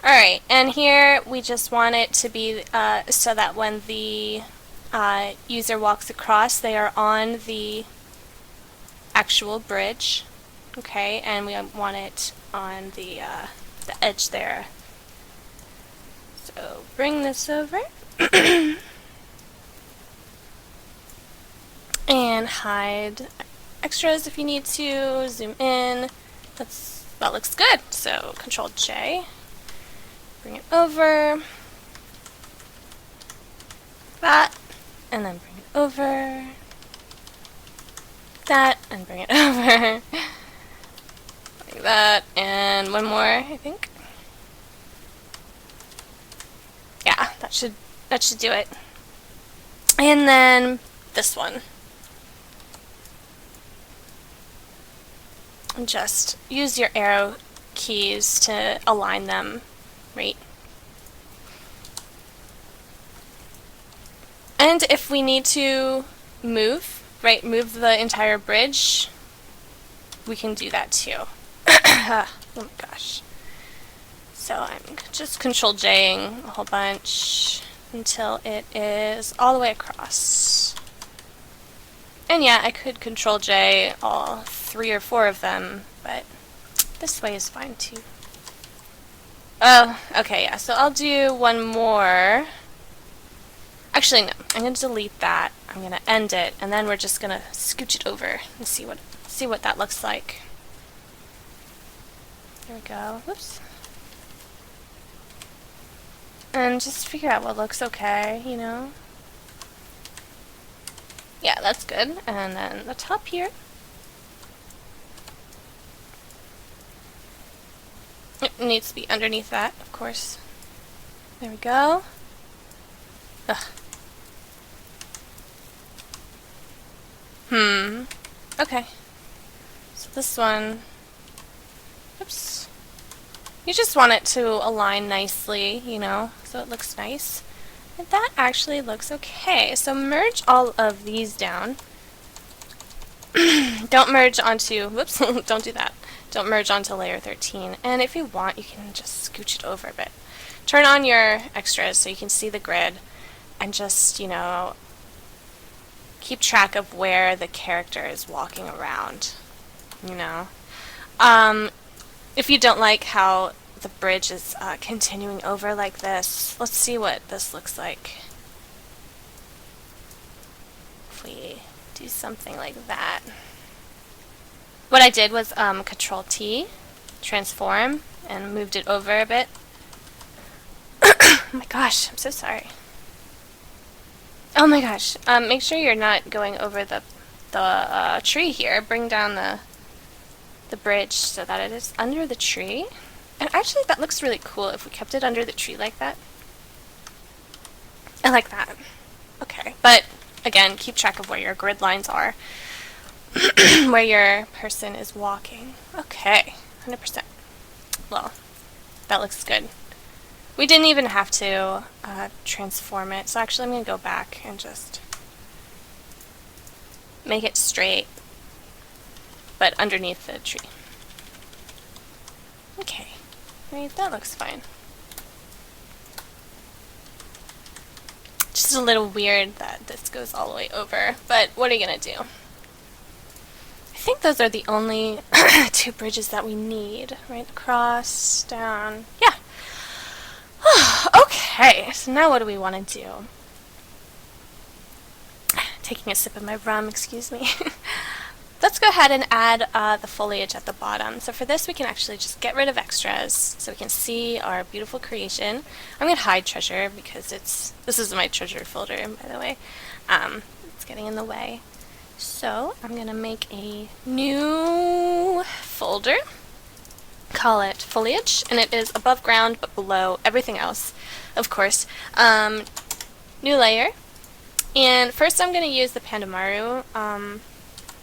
Alright, and here we just want it to be so that when the user walks across, they are on the actual bridge. Okay, and we want it on the edge there. So bring this over. And hide extras if you need to. Zoom in. That looks good. So Control J. Bring it over. That. And then bring it over. That. And bring it over. Like that. And one more, I think. Yeah, that should do it. And then this one. Just use your arrow keys to align them, right? And if we need to move, right, move the entire bridge, we can do that too. Oh my gosh. So I'm just Control J-ing a whole bunch until it is all the way across. And yeah, I could Control J all 3 or 4 of them, but this way is fine too. Oh, okay, yeah, so I'll do one more. Actually, no, I'm going to delete that. I'm going to end it, and then we're just going to scooch it over and see what that looks like. There we go. Whoops. And just figure out what looks okay, you know? Yeah, that's good. And then the top here. It needs to be underneath that, of course. There we go. Ugh. Okay. So this one... Oops. You just want it to align nicely, you know, so it looks nice. And that actually looks okay. So merge all of these down. Don't merge onto... Whoops, don't do that. Don't merge onto layer 13. And if you want, you can just scooch it over a bit. Turn on your extras so you can see the grid. And just, you know, keep track of where the character is walking around, you know. If you don't like how the bridge is continuing over like this, let's see what this looks like. If we do something like that. What I did was Control T, transform, and moved it over a bit. Oh my gosh, I'm so sorry. Oh my gosh, make sure you're not going over the tree here. Bring down the bridge so that it is under the tree. And actually that looks really cool if we kept it under the tree like that. I like that. Okay, but again, keep track of where your grid lines are. Where your person is walking. Okay, 100%. Well, that looks good. We didn't even have to transform it, so actually I'm going to go back and just make it straight, but underneath the tree. Okay, right, that looks fine. Just a little weird that this goes all the way over, but what are you going to do? I think those are the only 2 bridges that we need, right? Across, down, yeah. Okay, so now what do we want to do? Taking a sip of my rum, excuse me. Let's go ahead and add the foliage at the bottom. So for this we can actually just get rid of extras so we can see our beautiful creation. I'm going to hide treasure because this is my treasure folder, by the way. It's getting in the way. So I'm going to make a new folder. Call it Foliage, and it is above ground but below everything else, of course. New layer, and first I'm going to use the Pandamaru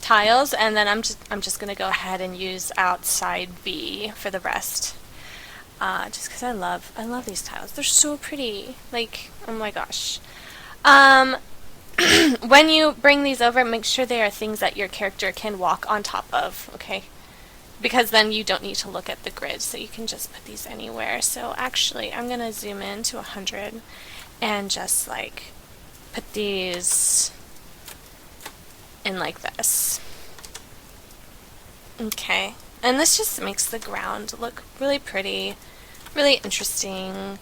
tiles, and then I'm just going to go ahead and use outside B for the rest. Just because I love these tiles. They're so pretty. Like, oh my gosh. When you bring these over, make sure they are things that your character can walk on top of, okay? Because then you don't need to look at the grid, so you can just put these anywhere. So actually, I'm going to zoom in to 100 and just like put these in like this. Okay, and this just makes the ground look really pretty, really interesting.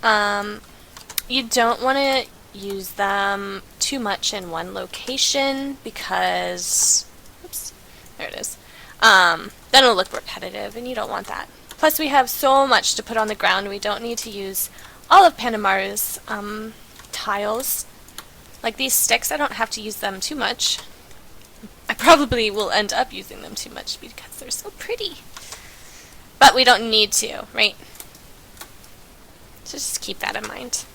You don't want to use them too much in one location because, oops, there it is. Then it'll look repetitive, and you don't want that. Plus, we have so much to put on the ground, we don't need to use all of Pandamaru's tiles. Like these sticks, I don't have to use them too much. I probably will end up using them too much because they're so pretty. But we don't need to, right? So just keep that in mind.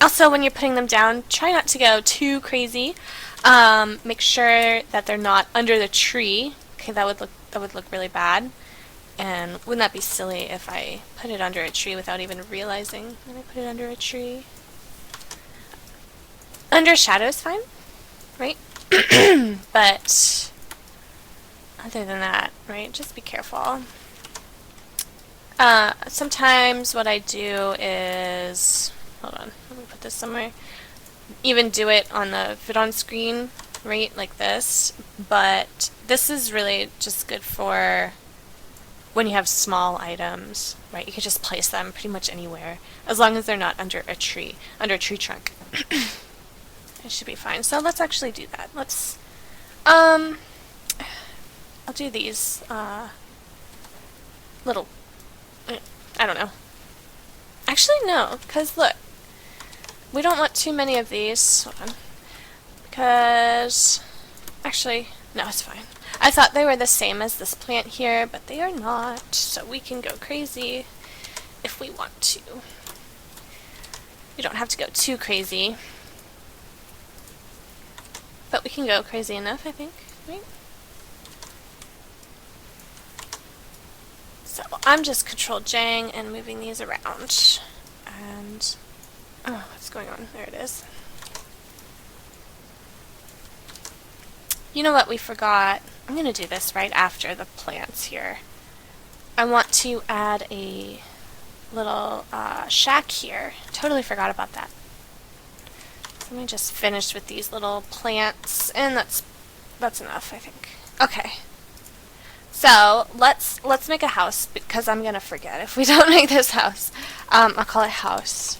Also, when you're putting them down, try not to go too crazy. Make sure that they're not under the tree. Okay, that would look really bad. And wouldn't that be silly if I put it under a tree without even realizing that I put it under a tree? Under shadow is fine, right? But other than that, right, just be careful. Sometimes what I do is, hold on, let me put this somewhere. Even do it on the fit on screen right, like this, but this is really just good for when you have small items, right? You can just place them pretty much anywhere, as long as they're not under a tree trunk. It should be fine. So let's actually do that. Let's, I'll do these, little, I don't know. Actually, no, because look, we don't want too many of these. Hold on. Because, actually, no, it's fine. I thought they were the same as this plant here, but they are not, so we can go crazy if we want to. We don't have to go too crazy, but we can go crazy enough, I think, right? So I'm just Control-J and moving these around, and, oh, what's going on? There it is. You know what we forgot? I'm going to do this right after the plants here. I want to add a little shack here. Totally forgot about that. So let me just finish with these little plants, and that's enough, I think. Okay. So let's make a house, because I'm going to forget if we don't make this house. I'll call it house.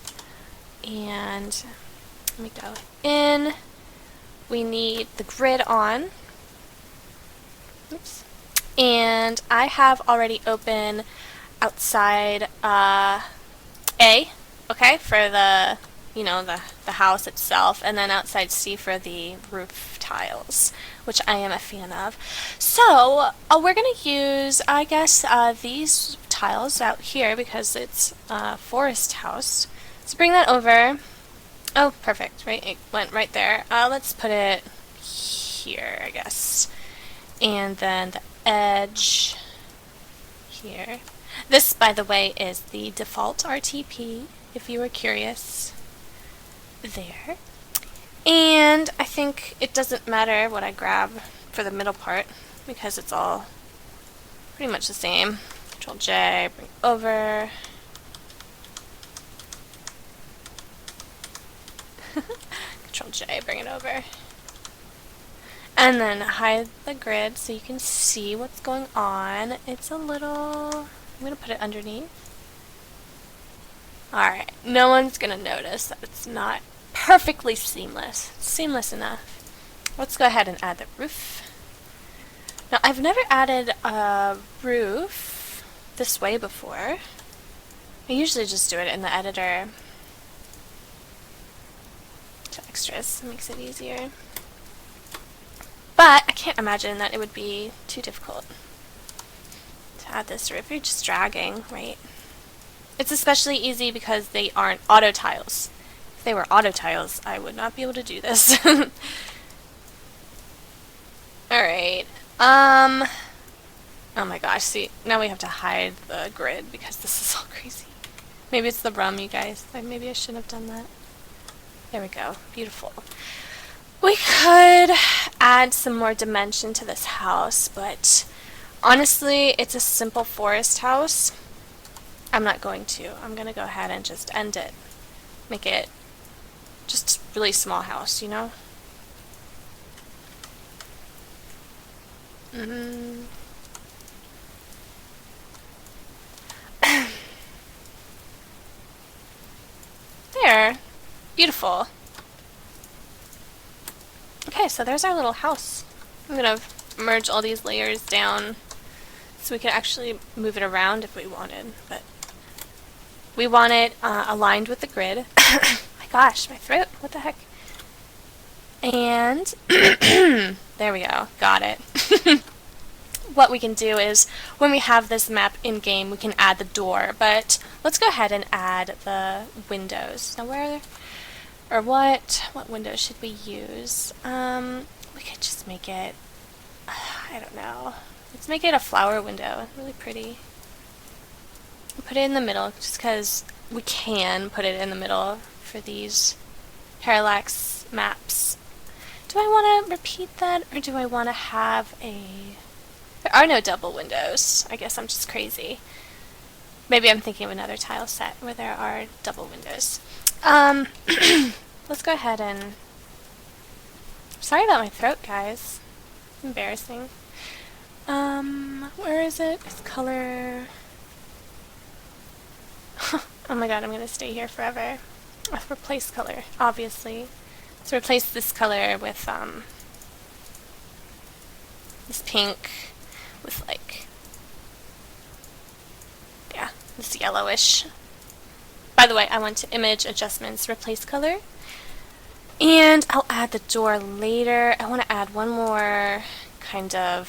And let me go in. We need the grid on. Oops. And I have already open outside A, okay, for the, you know, the house itself, and then outside C for the roof tiles, which I am a fan of. So we're going to use, I guess, these tiles out here because it's a forest house. So bring that over. Oh, perfect, right? It went right there. Let's put it here, I guess. And then the edge here. This, by the way, is the default RTP, if you were curious. There. And I think it doesn't matter what I grab for the middle part, because it's all pretty much the same. Control-J, bring it over. Control-J, bring it over. And then hide the grid so you can see what's going on. It's a little... I'm going to put it underneath. Alright, no one's going to notice that it's not perfectly seamless. Seamless enough. Let's go ahead and add the roof. Now, I've never added a roof this way before. I usually just do it in the editor. To extras, it makes it easier. But I can't imagine that it would be too difficult to add this roof. You're just dragging, right? It's especially easy because they aren't auto tiles. If they were auto tiles, I would not be able to do this. Alright. Oh my gosh, see, now we have to hide the grid because this is all crazy. Maybe it's the rum, you guys. Maybe I shouldn't have done that. There we go. Beautiful. We could add some more dimension to this house, but honestly, it's a simple forest house. I'm not going to. I'm going to go ahead and just end it. Make it just a really small house, you know? There. Beautiful. Okay, so there's our little house. I'm going to merge all these layers down so we could actually move it around if we wanted, but we want it aligned with the grid. My gosh, my throat, what the heck? And there we go, got it. What we can do is, when we have this map in-game, we can add the door, but let's go ahead and add the windows. Now where, or what windows should we use? We could just make it, I don't know. Let's make it a flower window, really pretty. Put it in the middle, just because we can put it in the middle for these Parallax maps. Do I want to repeat that, or do I want to have a... There are no double windows. I guess I'm just crazy. Maybe I'm thinking of another tile set where there are double windows. Let's go ahead and Sorry about my throat, guys. Embarrassing. Where is it? It's color. Oh my god, I'm gonna stay here forever. Replace color, obviously. So replace this color with, this pink with, like, yeah, this yellowish. By the way, I went to image adjustments, replace color. And I'll add the door later. I want to add one more kind of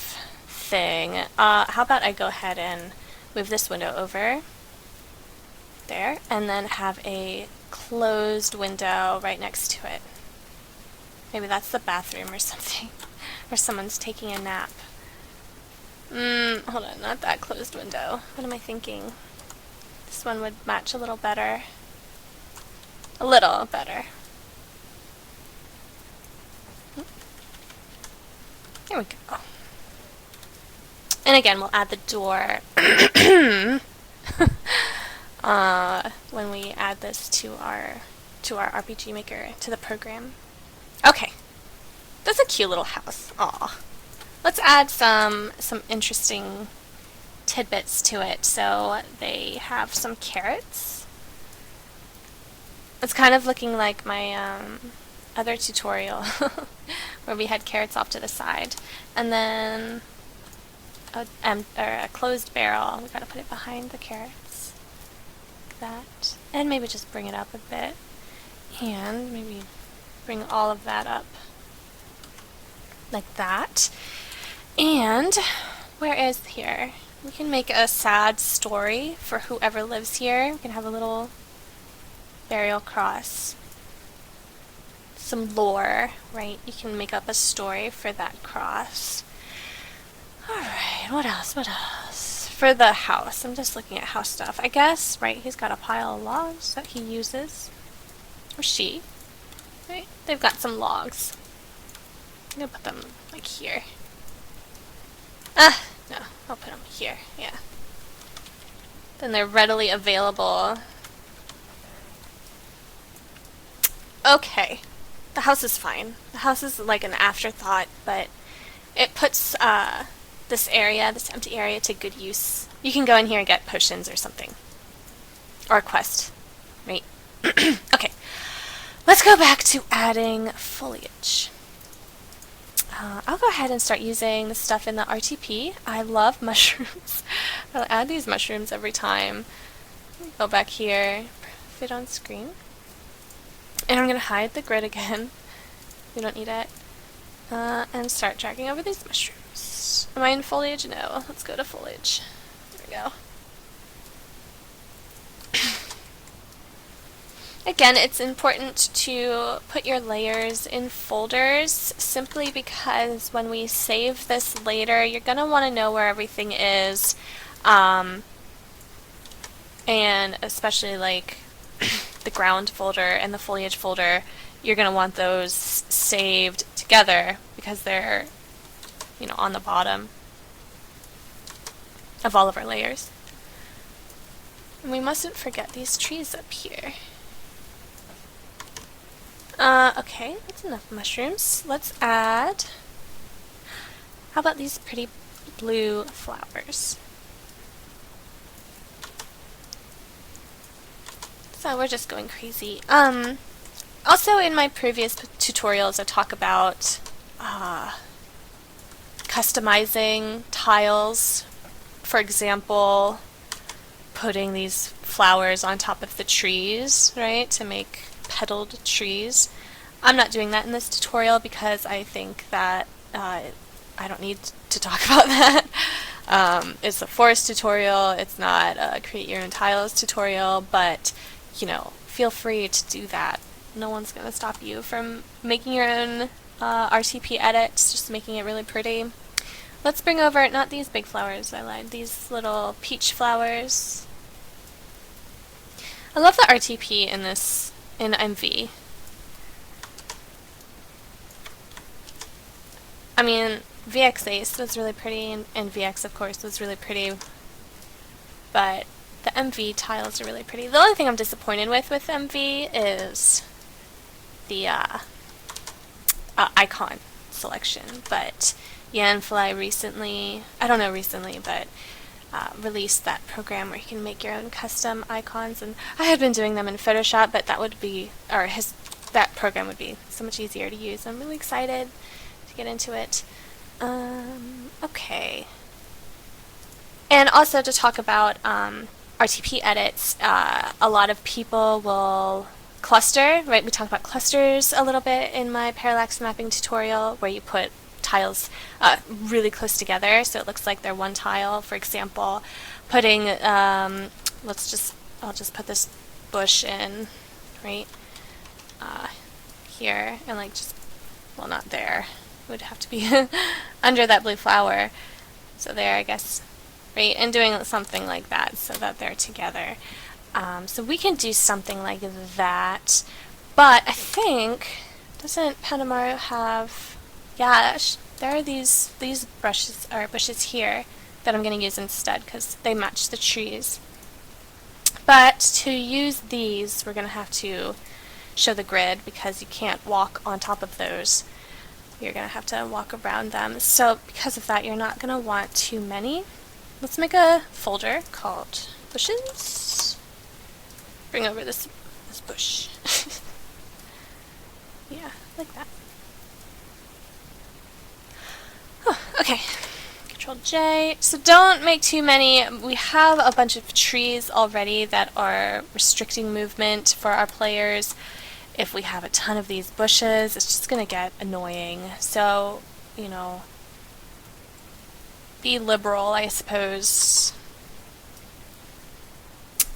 thing. How about I go ahead and move this window over there, and then have a closed window right next to it. Maybe that's the bathroom or something. Or someone's taking a nap. Hold on, not that closed window. What am I thinking? This one would match a little better. A little better. There we go. And again, we'll add the door when we add this to our RPG Maker, to the program. Okay. That's a cute little house. Aw. Let's add some interesting tidbits to it. So they have some carrots. It's kind of looking like my other tutorial where we had carrots off to the side. And then a closed barrel. We gotta put it behind the carrots. Like that. And maybe just bring it up a bit. And maybe bring all of that up. Like that. And where is here? We can make a sad story for whoever lives here. We can have a little burial cross. Some lore, right? You can make up a story for that cross. Alright, what else? What else? For the house, I'm just looking at house stuff. I guess, right, he's got a pile of logs that he uses. Or she. Right? They've got some logs. I'm gonna put them, like, here. No, I'll put them here, yeah. Then they're readily available. Okay. The house is fine. The house is like an afterthought, but it puts this area, this empty area, to good use. You can go in here and get potions or something. Or a quest. Right? Okay. Let's go back to adding foliage. I'll go ahead and start using the stuff in the RTP. I love mushrooms. I'll add these mushrooms every time. Go back here, fit on screen. And I'm going to hide the grid again. We don't need it. And start dragging over these mushrooms. Am I in foliage? No. Let's go to foliage. There we go. Again, it's important to put your layers in folders simply because when we save this later, you're going to want to know where everything is. And especially like the ground folder and the foliage folder, you're going to want those saved together because they're, you know, on the bottom of all of our layers. And we mustn't forget these trees up here. Okay, that's enough mushrooms. Let's add, how about these pretty blue flowers? So we're just going crazy. Also in my previous tutorials I talk about customizing tiles. For example, putting these flowers on top of the trees, right, to make petaled trees. I'm not doing that in this tutorial because I think that I don't need to talk about that. It's a forest tutorial, it's not a create your own tiles tutorial, but you know, feel free to do that. No one's going to stop you from making your own RTP edits, just making it really pretty. Let's bring over, not these big flowers, I lied, these little peach flowers. I love the RTP in this, in MV. I mean, VX Ace was really pretty, and VX, of course, was really pretty, but the MV tiles are really pretty. The only thing I'm disappointed with MV is the icon selection, but Yanfly recently, I don't know recently, but released that program where you can make your own custom icons, and I had been doing them in Photoshop, but that would be, that program would be so much easier to use. I'm really excited to get into it. Okay. And also to talk about RTP edits, a lot of people will cluster, right? We talked about clusters a little bit in my parallax mapping tutorial, where you put tiles really close together so it looks like they're one tile. For example, putting, I'll just put this bush in, right, here, and like just, well, not there, it would have to be under that blue flower, so there, I guess, right, and doing something like that so that they're together. So we can do something like that, but I think, doesn't Panamaru have, yeah, there are these bushes here that I'm going to use instead because they match the trees. But to use these, we're going to have to show the grid because you can't walk on top of those. You're going to have to walk around them. So because of that, you're not going to want too many. Let's make a folder called bushes. Bring over this bush. Yeah, like that. Oh, okay. Control J. So don't make too many. We have a bunch of trees already that are restricting movement for our players. If we have a ton of these bushes, it's just going to get annoying. So, you know, be liberal, I suppose.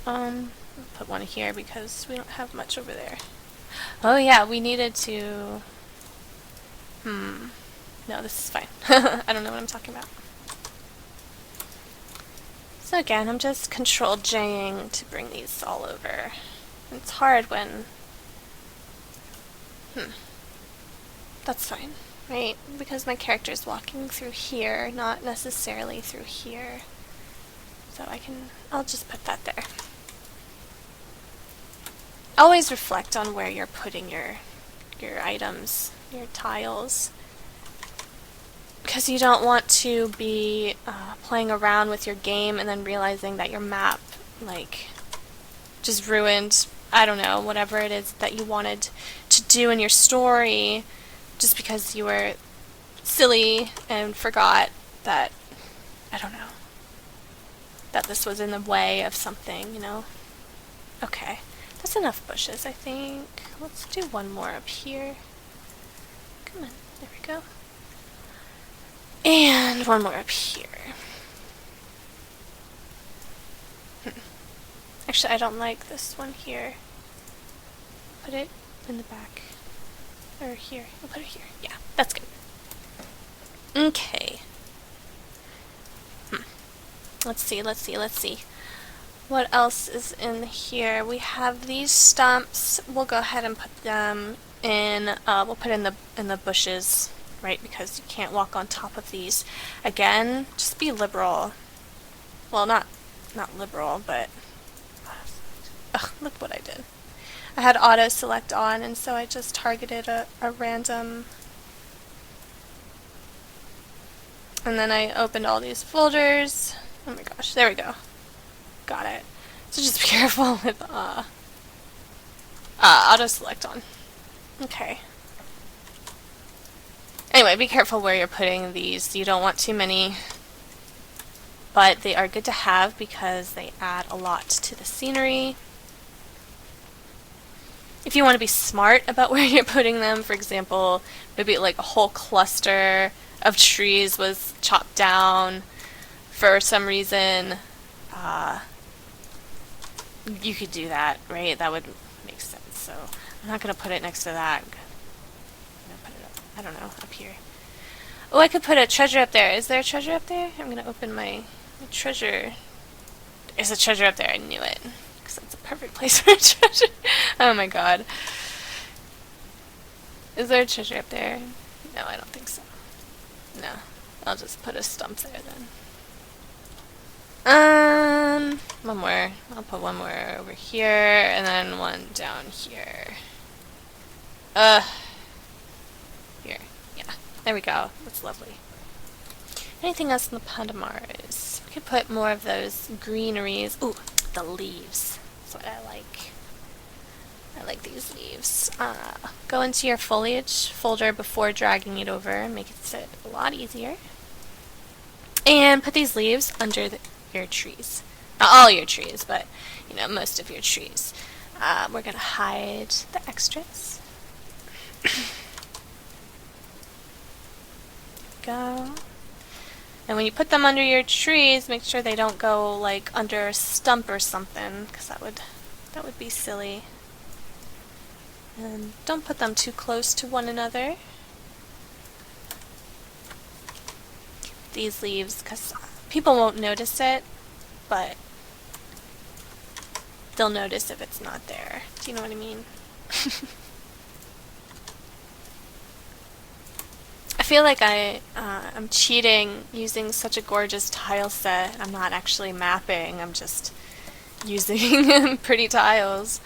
I'll put one here because we don't have much over there. Oh yeah, we needed to... No, this is fine. I don't know what I'm talking about. So again, I'm just Control J-ing to bring these all over. It's hard when... That's fine, right? Because my character's walking through here, not necessarily through here. So I'll just put that there. Always reflect on where you're putting your items, your tiles. Because you don't want to be playing around with your game and then realizing that your map, like, just ruined, I don't know, whatever it is that you wanted to do in your story, just because you were silly and forgot that, I don't know, that this was in the way of something, you know? Okay, that's enough bushes, I think. Let's do one more up here. Come on, there we go. And one more up here. Actually, I don't like this one here. Put it in the back. Or here. I'll put it here. Yeah, that's good. Okay. Let's see. What else is in here? We have these stumps. We'll go ahead and put them in, we'll put in the bushes, right, because you can't walk on top of these. Again, just be liberal. Well, not liberal, but... Ugh, look what I did. I had auto select on, and so I just targeted a random... And then I opened all these folders. Oh my gosh, there we go. Got it. So just be careful with auto select on. Okay. Anyway, be careful where you're putting these. You don't want too many, but they are good to have because they add a lot to the scenery. If you want to be smart about where you're putting them, for example, maybe like a whole cluster of trees was chopped down for some reason, you could do that, right? That would make sense. So I'm not going to put it next to that. I'm going to put it up, I don't know, up here. Oh, I could put a treasure up there. Is there a treasure up there? I'm going to open my treasure. There's a treasure up there. I knew it. Because that's a perfect place for a treasure. Oh my god. Is there a treasure up there? No, I don't think so. No. I'll just put a stump there then. One more. I'll put one more over here, and then one down here. Here. There we go. That's lovely. Anything else in the Pandamars? We could put more of those greeneries. Ooh, the leaves. That's what I like. I like these leaves. Go into your foliage folder before dragging it over and make it sit a lot easier. And put these leaves under your trees. Not all your trees, but you know, most of your trees. We're gonna hide the extras. Go. And when you put them under your trees, make sure they don't go like under a stump or something, because that would be silly. And don't put them too close to one another. These leaves, because people won't notice it, but they'll notice if it's not there. Do you know what I mean? I feel like I'm cheating using such a gorgeous tile set. I'm not actually mapping, I'm just using pretty tiles.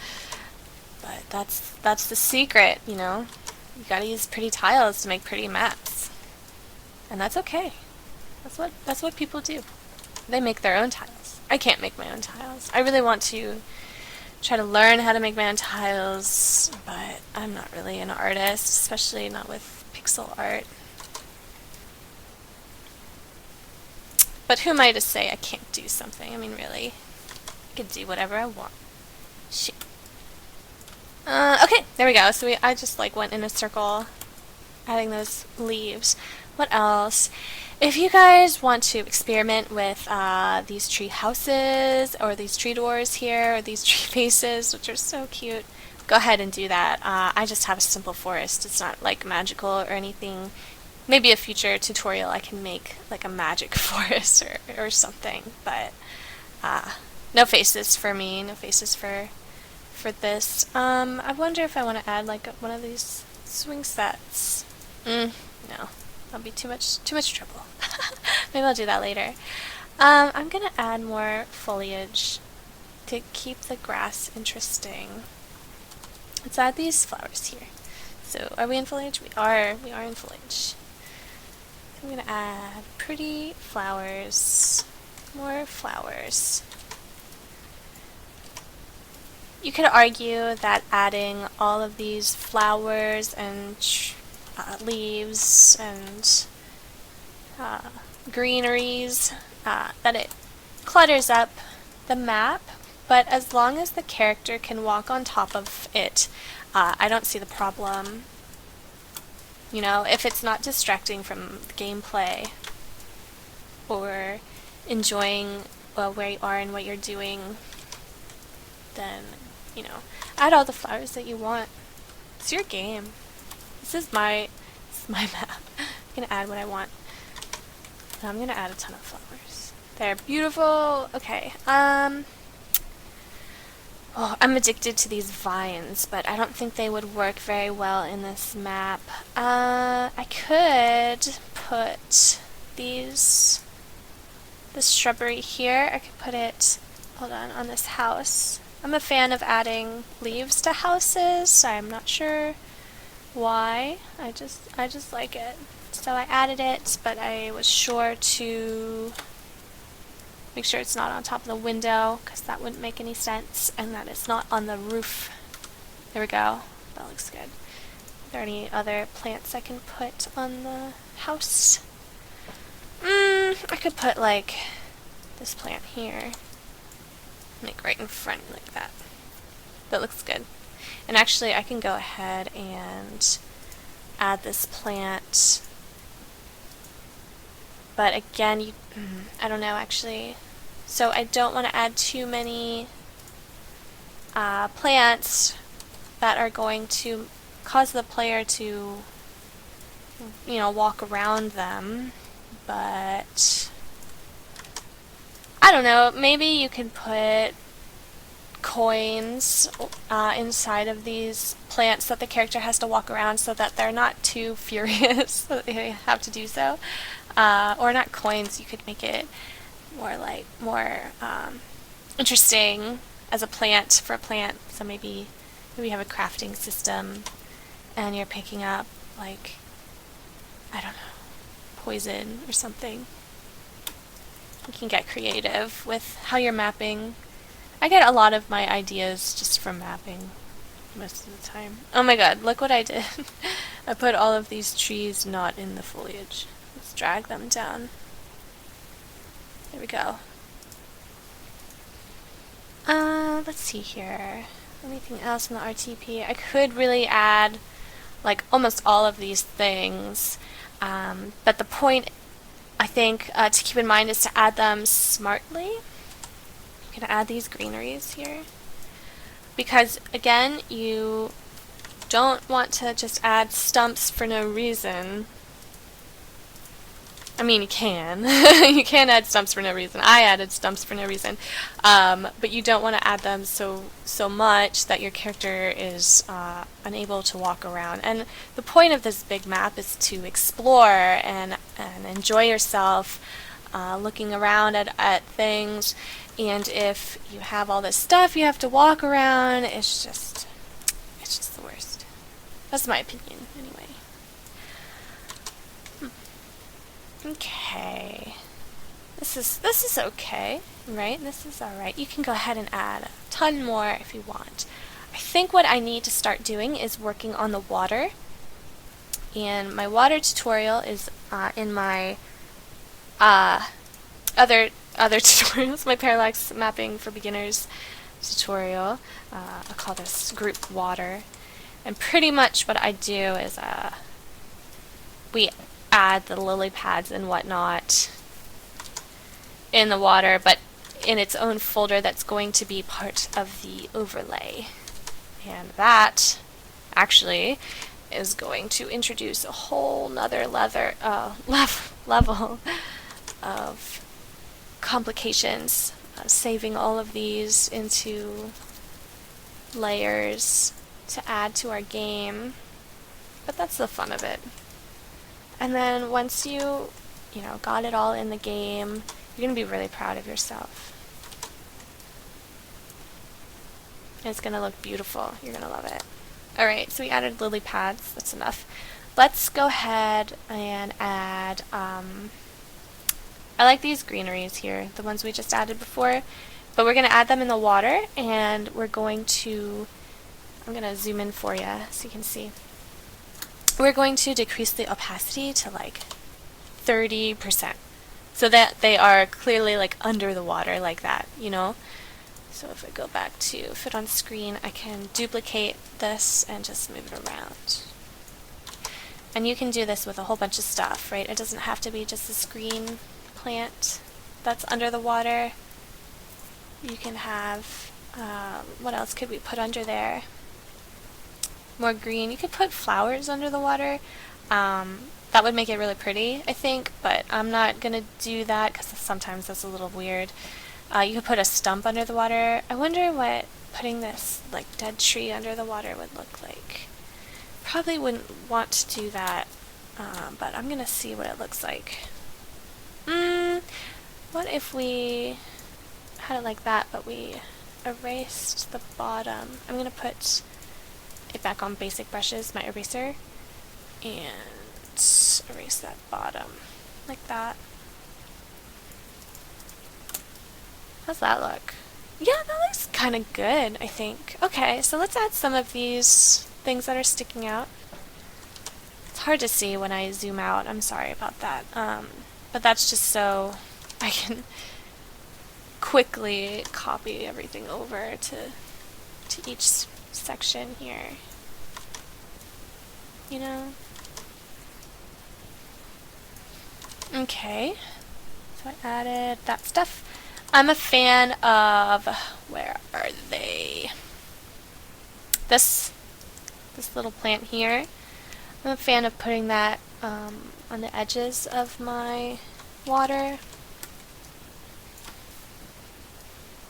But that's the secret, you know? You gotta use pretty tiles to make pretty maps. And that's okay. That's what people do. They make their own tiles. I can't make my own tiles. I really want to try to learn how to make my own tiles, but I'm not really an artist, especially not with pixel art. But who am I to say I can't do something? I mean, really, I can do whatever I want. Shit. Okay, there we go. So I just like went in a circle, adding those leaves. What else? If you guys want to experiment with these tree houses, or these tree doors here, or these tree faces, which are so cute, go ahead and do that. I just have a simple forest. It's not like magical or anything. Maybe a future tutorial I can make like a magic forest or something, but no faces for me, no faces for this. I wonder if I want to add like one of these swing sets. No, that'll be too much trouble. Maybe I'll do that later. I'm gonna add more foliage to keep the grass interesting. Let's add these flowers here. So, are we in foliage? We are in foliage. I'm gonna add pretty flowers. More flowers. You could argue that adding all of these flowers and leaves and greeneries, that it clutters up the map, but as long as the character can walk on top of it, I don't see the problem. You know, if it's not distracting from the gameplay or enjoying where you are and what you're doing, then, you know, add all the flowers that you want. It's your game. This is my map. I'm gonna add what I want. And I'm gonna add a ton of flowers. They're beautiful. Okay. Oh, I'm addicted to these vines, but I don't think they would work very well in this map. I could put this shrubbery here. I could put it, hold on this house. I'm a fan of adding leaves to houses, so I'm not sure why. I just like it. So I added it, but I was sure to make sure it's not on top of the window, because that wouldn't make any sense, and that it's not on the roof. There we go. That looks good. Are there any other plants I can put on the house? I could put like this plant here, like right in front like that. That looks good. And actually I can go ahead and add this plant, but again, I don't know actually. So I don't want to add too many plants that are going to cause the player to, you know, walk around them. But I don't know, maybe you can put coins inside of these plants that the character has to walk around so that they're not too furious that they have to do so. Or not coins, you could make it more interesting as a plant for a plant. So maybe you have a crafting system and you're picking up like I don't know, poison or something. You can get creative with how you're mapping. I get a lot of my ideas just from mapping most of the time. Oh my god, look what I did. I put all of these trees not in the foliage. Let's drag them down. There we go. Let's see here. Anything else in the RTP? I could really add like almost all of these things, but the point I think to keep in mind is to add them smartly. I'm going to add these greeneries here because again you don't want to just add stumps for no reason. I mean, you can. You can add stumps for no reason. I added stumps for no reason. But you don't want to add them so much that your character is unable to walk around. And the point of this big map is to explore and enjoy yourself looking around at things. And if you have all this stuff you have to walk around, it's just the worst. That's my opinion, anyway. Okay, this is okay, right? This is alright. You can go ahead and add a ton more if you want. I think what I need to start doing is working on the water, and my water tutorial is in my other tutorials, my Parallax mapping for beginners tutorial. I'll call this group water, and pretty much what I do is we add the lily pads and whatnot in the water, but in its own folder that's going to be part of the overlay. And that actually is going to introduce a whole nother level of complications, saving all of these into layers to add to our game. But that's the fun of it. And then once you got it all in the game, you're going to be really proud of yourself. It's going to look beautiful. You're going to love it. Alright, so we added lily pads. That's enough. Let's go ahead and add, I like these greeneries here, the ones we just added before, but we're going to add them in the water, and we're going to, I'm going to zoom in for you so you can see. We're going to decrease the opacity to like 30% so that they are clearly like under the water like that, you know? So if I go back to fit on screen, I can duplicate this and just move it around. And you can do this with a whole bunch of stuff, right? It doesn't have to be just a screen plant that's under the water. You can have, what else could we put under there? More green. You could put flowers under the water. That would make it really pretty, I think, but I'm not gonna do that because sometimes that's a little weird. You could put a stump under the water. I wonder what putting this like dead tree under the water would look like. Probably wouldn't want to do that, but I'm gonna see what it looks like. What if we had it like that, but we erased the bottom? I'm gonna put it back on basic brushes, my eraser, and erase that bottom like that. How's that look? Yeah, that looks kind of good, I think. Okay, so let's add some of these things that are sticking out. It's hard to see when I zoom out. I'm sorry about that. But that's just so I can quickly copy everything over to each section here. You know? Okay. So I added that stuff. I'm a fan of, where are they? This little plant here. I'm a fan of putting that on the edges of my water.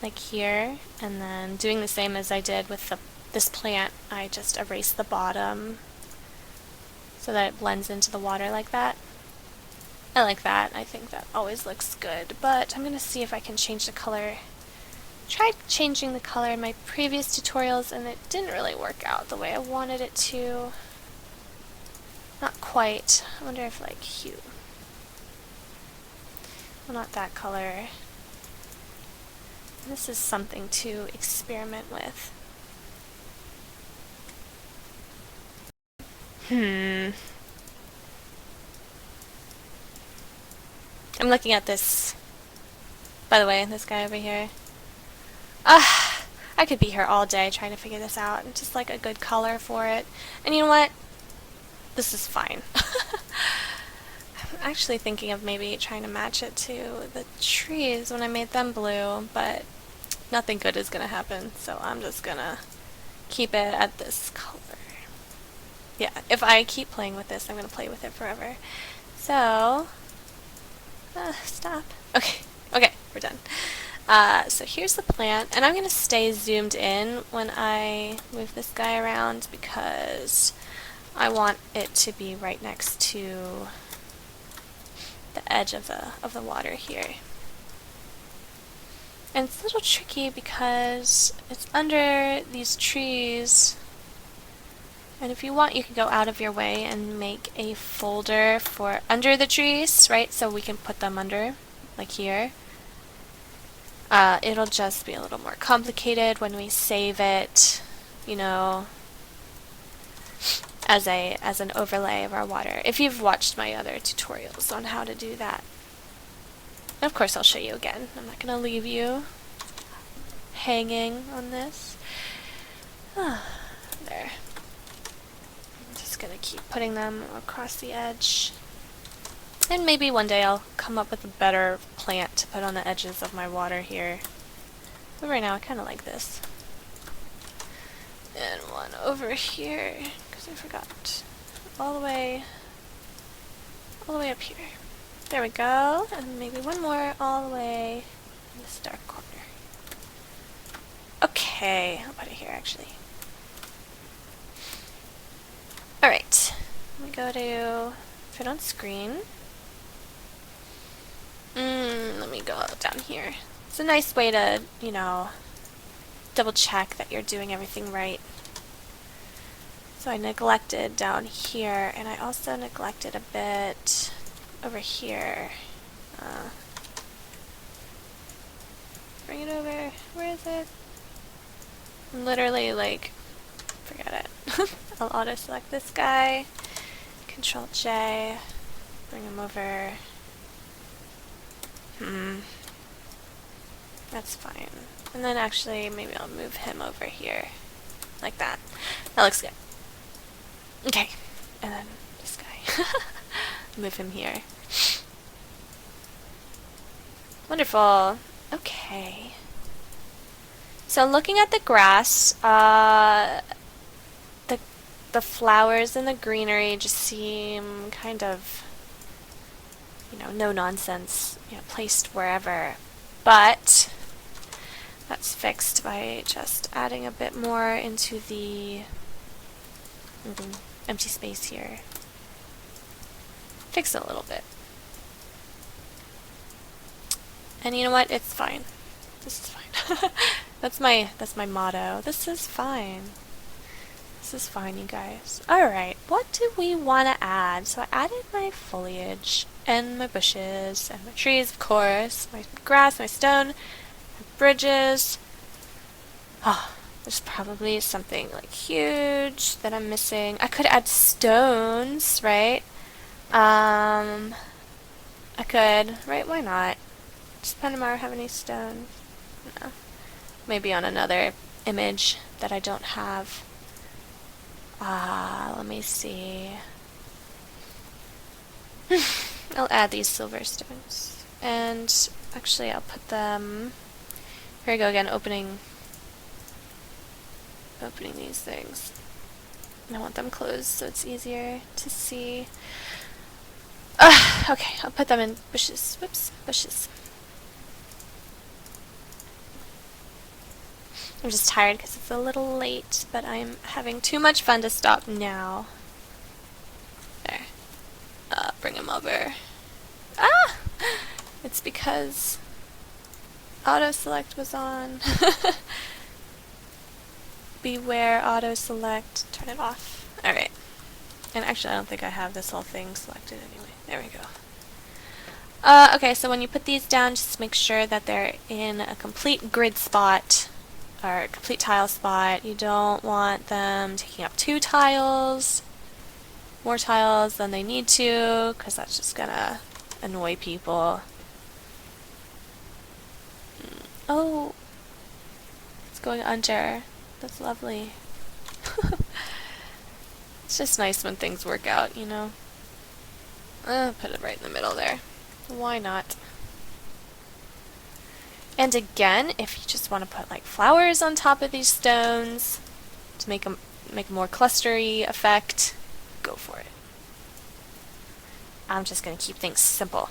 Like here, and then doing the same as I did with this plant, I just erase the bottom so that it blends into the water like that. I like that. I think that always looks good, but I'm going to see if I can change the color. Tried changing the color in my previous tutorials and it didn't really work out the way I wanted it to. Not quite. I wonder if like hue. Well, not that color. This is something to experiment with. I'm looking at this, by the way, this guy over here. I could be here all day trying to figure this out. Just like a good color for it. And you know what? This is fine. I'm actually thinking of maybe trying to match it to the trees when I made them blue, but nothing good is going to happen, so I'm just going to keep it at this color. Yeah, if I keep playing with this, I'm going to play with it forever. So, stop. Okay, we're done. So here's the plant, and I'm going to stay zoomed in when I move this guy around because I want it to be right next to the edge of the water here. And it's a little tricky because it's under these trees, and if you want you can go out of your way and make a folder for under the trees, right, so we can put them under, like here. It'll just be a little more complicated when we save it, you know, as an overlay of our water, if you've watched my other tutorials on how to do that. And of course I'll show you again. I'm not going to leave you hanging on this. There. I'm just going to keep putting them across the edge. And maybe one day I'll come up with a better plant to put on the edges of my water here. But right now I kind of like this. And one over here, because I forgot. All the way up here. There we go. And maybe one more all the way in this dark corner. Okay, I'll put it here actually. Alright, let me go to fit on screen. Let me go down here. It's a nice way to, you know, double check that you're doing everything right. So I neglected down here, and I also neglected a bit over here. Bring it over. Where is it? I'm literally like, forget it. I'll auto select this guy. Control J. Bring him over. That's fine. And then actually, maybe I'll move him over here. Like that. That looks good. Okay. And then this guy. Move him here. Wonderful. Okay. So looking at the grass, the flowers and the greenery just seem kind of, you know, no nonsense, you know, placed wherever. But that's fixed by just adding a bit more into the empty space here. Fix it a little bit. And you know what? It's fine. This is fine. That's my motto. This is fine. This is fine, you guys. Alright, what do we want to add? So I added my foliage, and my bushes, and my trees, of course, my grass, my stone, my bridges. Oh, there's probably something like huge that I'm missing. I could add stones, right? I could, right? Why not? Does Panamara have any stones? No. Maybe on another image that I don't have. Let me see. I'll add these silver stones. And actually I'll put them... Here we go again, opening these things. And I want them closed so it's easier to see. Okay, I'll put them in bushes. Whoops, bushes. I'm just tired because it's a little late, but I'm having too much fun to stop now. There. Bring him over. Ah! It's because auto select was on. Beware auto select. Turn it off. Alright. And actually, I don't think I have this whole thing selected anyway. There we go. Okay, so when you put these down, just make sure that they're in a complete grid spot, or a complete tile spot. You don't want them taking up 2 tiles, more tiles than they need to, because that's just gonna annoy people. Oh, it's going under. That's lovely. It's just nice when things work out, you know? Put it right in the middle there. Why not? And again, if you just want to put like flowers on top of these stones to make a more clustery effect, go for it. I'm just going to keep things simple.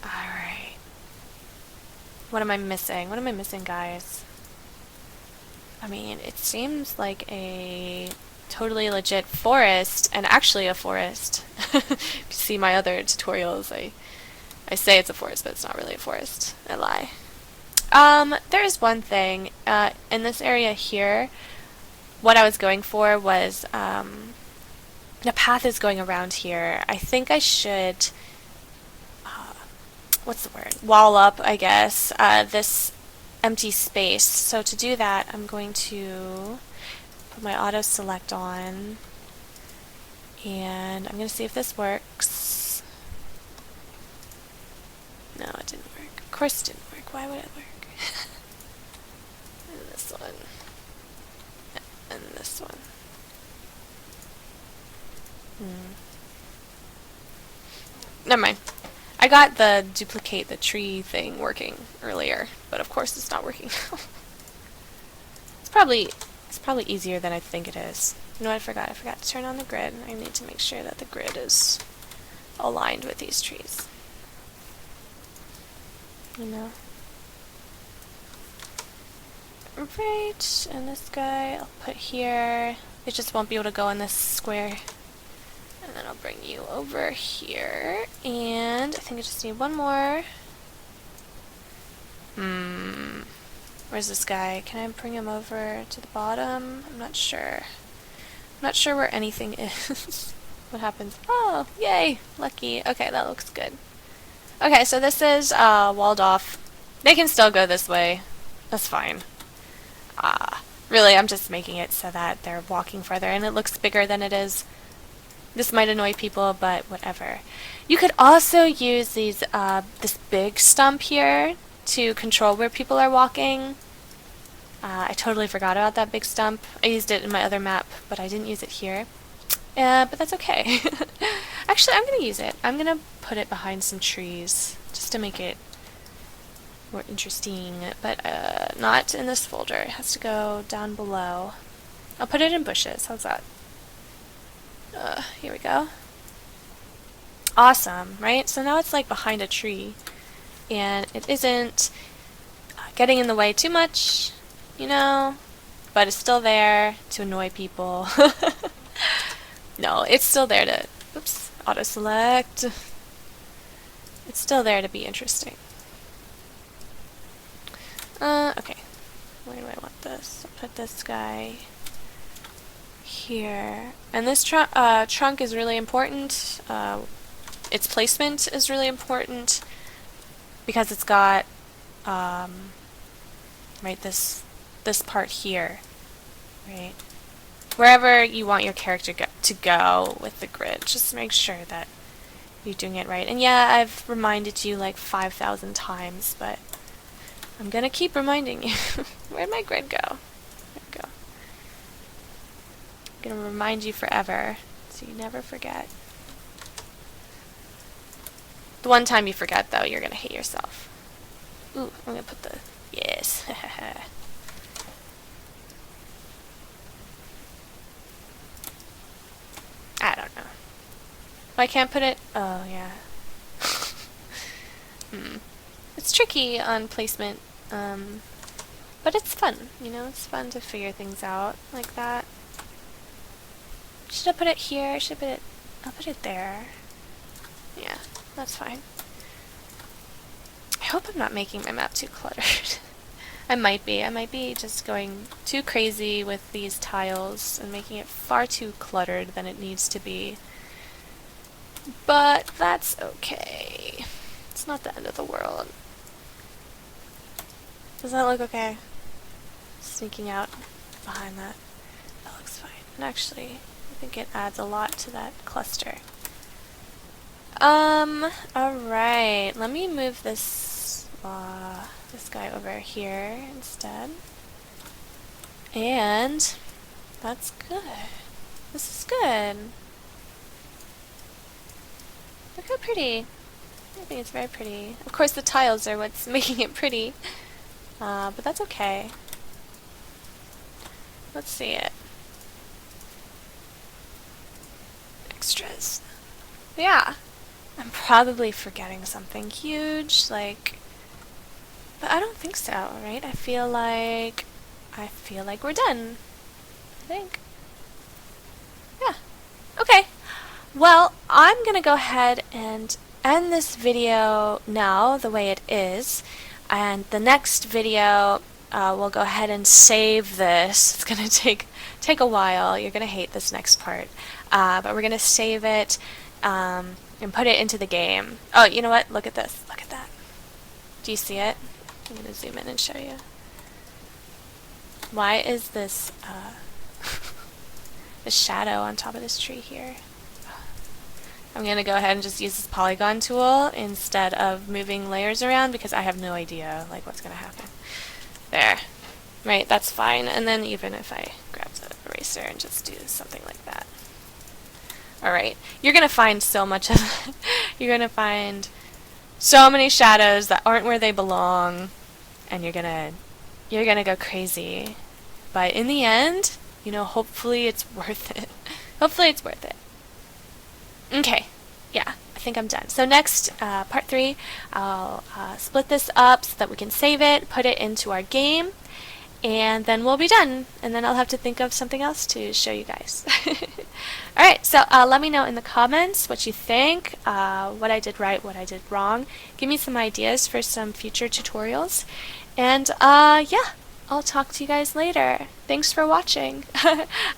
Alright. What am I missing? What am I missing, guys? I mean, it seems like a totally legit forest, and actually a forest. If you see my other tutorials, I say it's a forest, but it's not really a forest. I lie. There's one thing. In this area here, what I was going for was, the path is going around here. I think I should, what's the word? Wall up, I guess, this empty space. So to do that, I'm going to put my auto select on, and I'm going to see if this works. No, it didn't work. Of course it didn't work. Why would it work? And this one. And this one. Never mind. I got the duplicate the tree thing working earlier, but of course it's not working now. It's probably easier than I think it is. You know what I forgot? I forgot to turn on the grid. I need to make sure that the grid is aligned with these trees. You know? Right, and this guy I'll put here. It just won't be able to go in this square. And then I'll bring you over here. And I think I just need one more. Where's this guy? Can I bring him over to the bottom? I'm not sure. I'm not sure where anything is. What happens? Oh, yay! Lucky. Okay, that looks good. Okay, so this is walled off. They can still go this way. That's fine. Really, I'm just making it so that they're walking further, and it looks bigger than it is. This might annoy people, but whatever. You could also use these this big stump here to control where people are walking. I totally forgot about that big stump. I used it in my other map, but I didn't use it here. But that's okay. Actually, I'm going to use it. I'm going to put it behind some trees, just to make it more interesting, but not in this folder. It has to go down below. I'll put it in bushes. How's that? Here we go. Awesome, right? So now it's like behind a tree, and it isn't getting in the way too much, you know, but it's still there to annoy people. No, it's still there to, oops, auto-select. It's still there to be interesting. Okay. Where do I want this? I'll put this guy here. And this trunk is really important. Its placement is really important because it's got right, this part here, right? Wherever you want your character to go with the grid, just make sure that you're doing it right. And yeah, I've reminded you like 5,000 times, but I'm gonna keep reminding you. Where'd my grid go? There we go. I'm gonna remind you forever, so you never forget. The one time you forget, though, you're gonna hate yourself. Ooh, I'm gonna put the... Yes. I don't know. I can't put it... Oh, yeah. It's tricky on placement, but it's fun, you know? It's fun to figure things out like that. Should I put it here? Should I put it... I'll put it there. Yeah, that's fine. I hope I'm not making my map too cluttered. I might be just going too crazy with these tiles and making it far too cluttered than it needs to be. But that's okay. It's not the end of the world. Does that look okay? Sneaking out behind that. That looks fine. And actually, I think it adds a lot to that cluster. Alright. Let me move this guy over here instead. And that's good. This is good. Look how pretty. I think it's very pretty. Of course the tiles are what's making it pretty. But that's okay. Let's see it. Extras. Yeah. I'm probably forgetting something huge, like, but I don't think so, right? I feel like we're done. I think. Yeah. Okay. Well, I'm gonna go ahead and end this video now the way it is, and the next video we'll go ahead and save this. It's gonna take a while. You're gonna hate this next part, but we're gonna save it and put it into the game. Oh, you know what? Look at this. Look at that. Do you see it? I'm gonna zoom in and show you. Why is this the shadow on top of this tree here? I'm gonna go ahead and just use this polygon tool instead of moving layers around because I have no idea like what's gonna happen. There. Right, that's fine. And then even if I grab the eraser and just do something like that. Alright, you're gonna find so much of you're gonna find so many shadows that aren't where they belong, and you're gonna go crazy. But in the end, you know, hopefully it's worth it. Hopefully it's worth it. Okay, yeah, I think I'm done. So next, part 3, I'll split this up so that we can save it, put it into our game, and then we'll be done. And then I'll have to think of something else to show you guys. Alright, so let me know in the comments what you think, what I did right, what I did wrong. Give me some ideas for some future tutorials. And yeah, I'll talk to you guys later. Thanks for watching.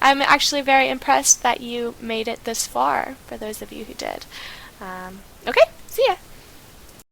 I'm actually very impressed that you made it this far, for those of you who did. Okay, see ya!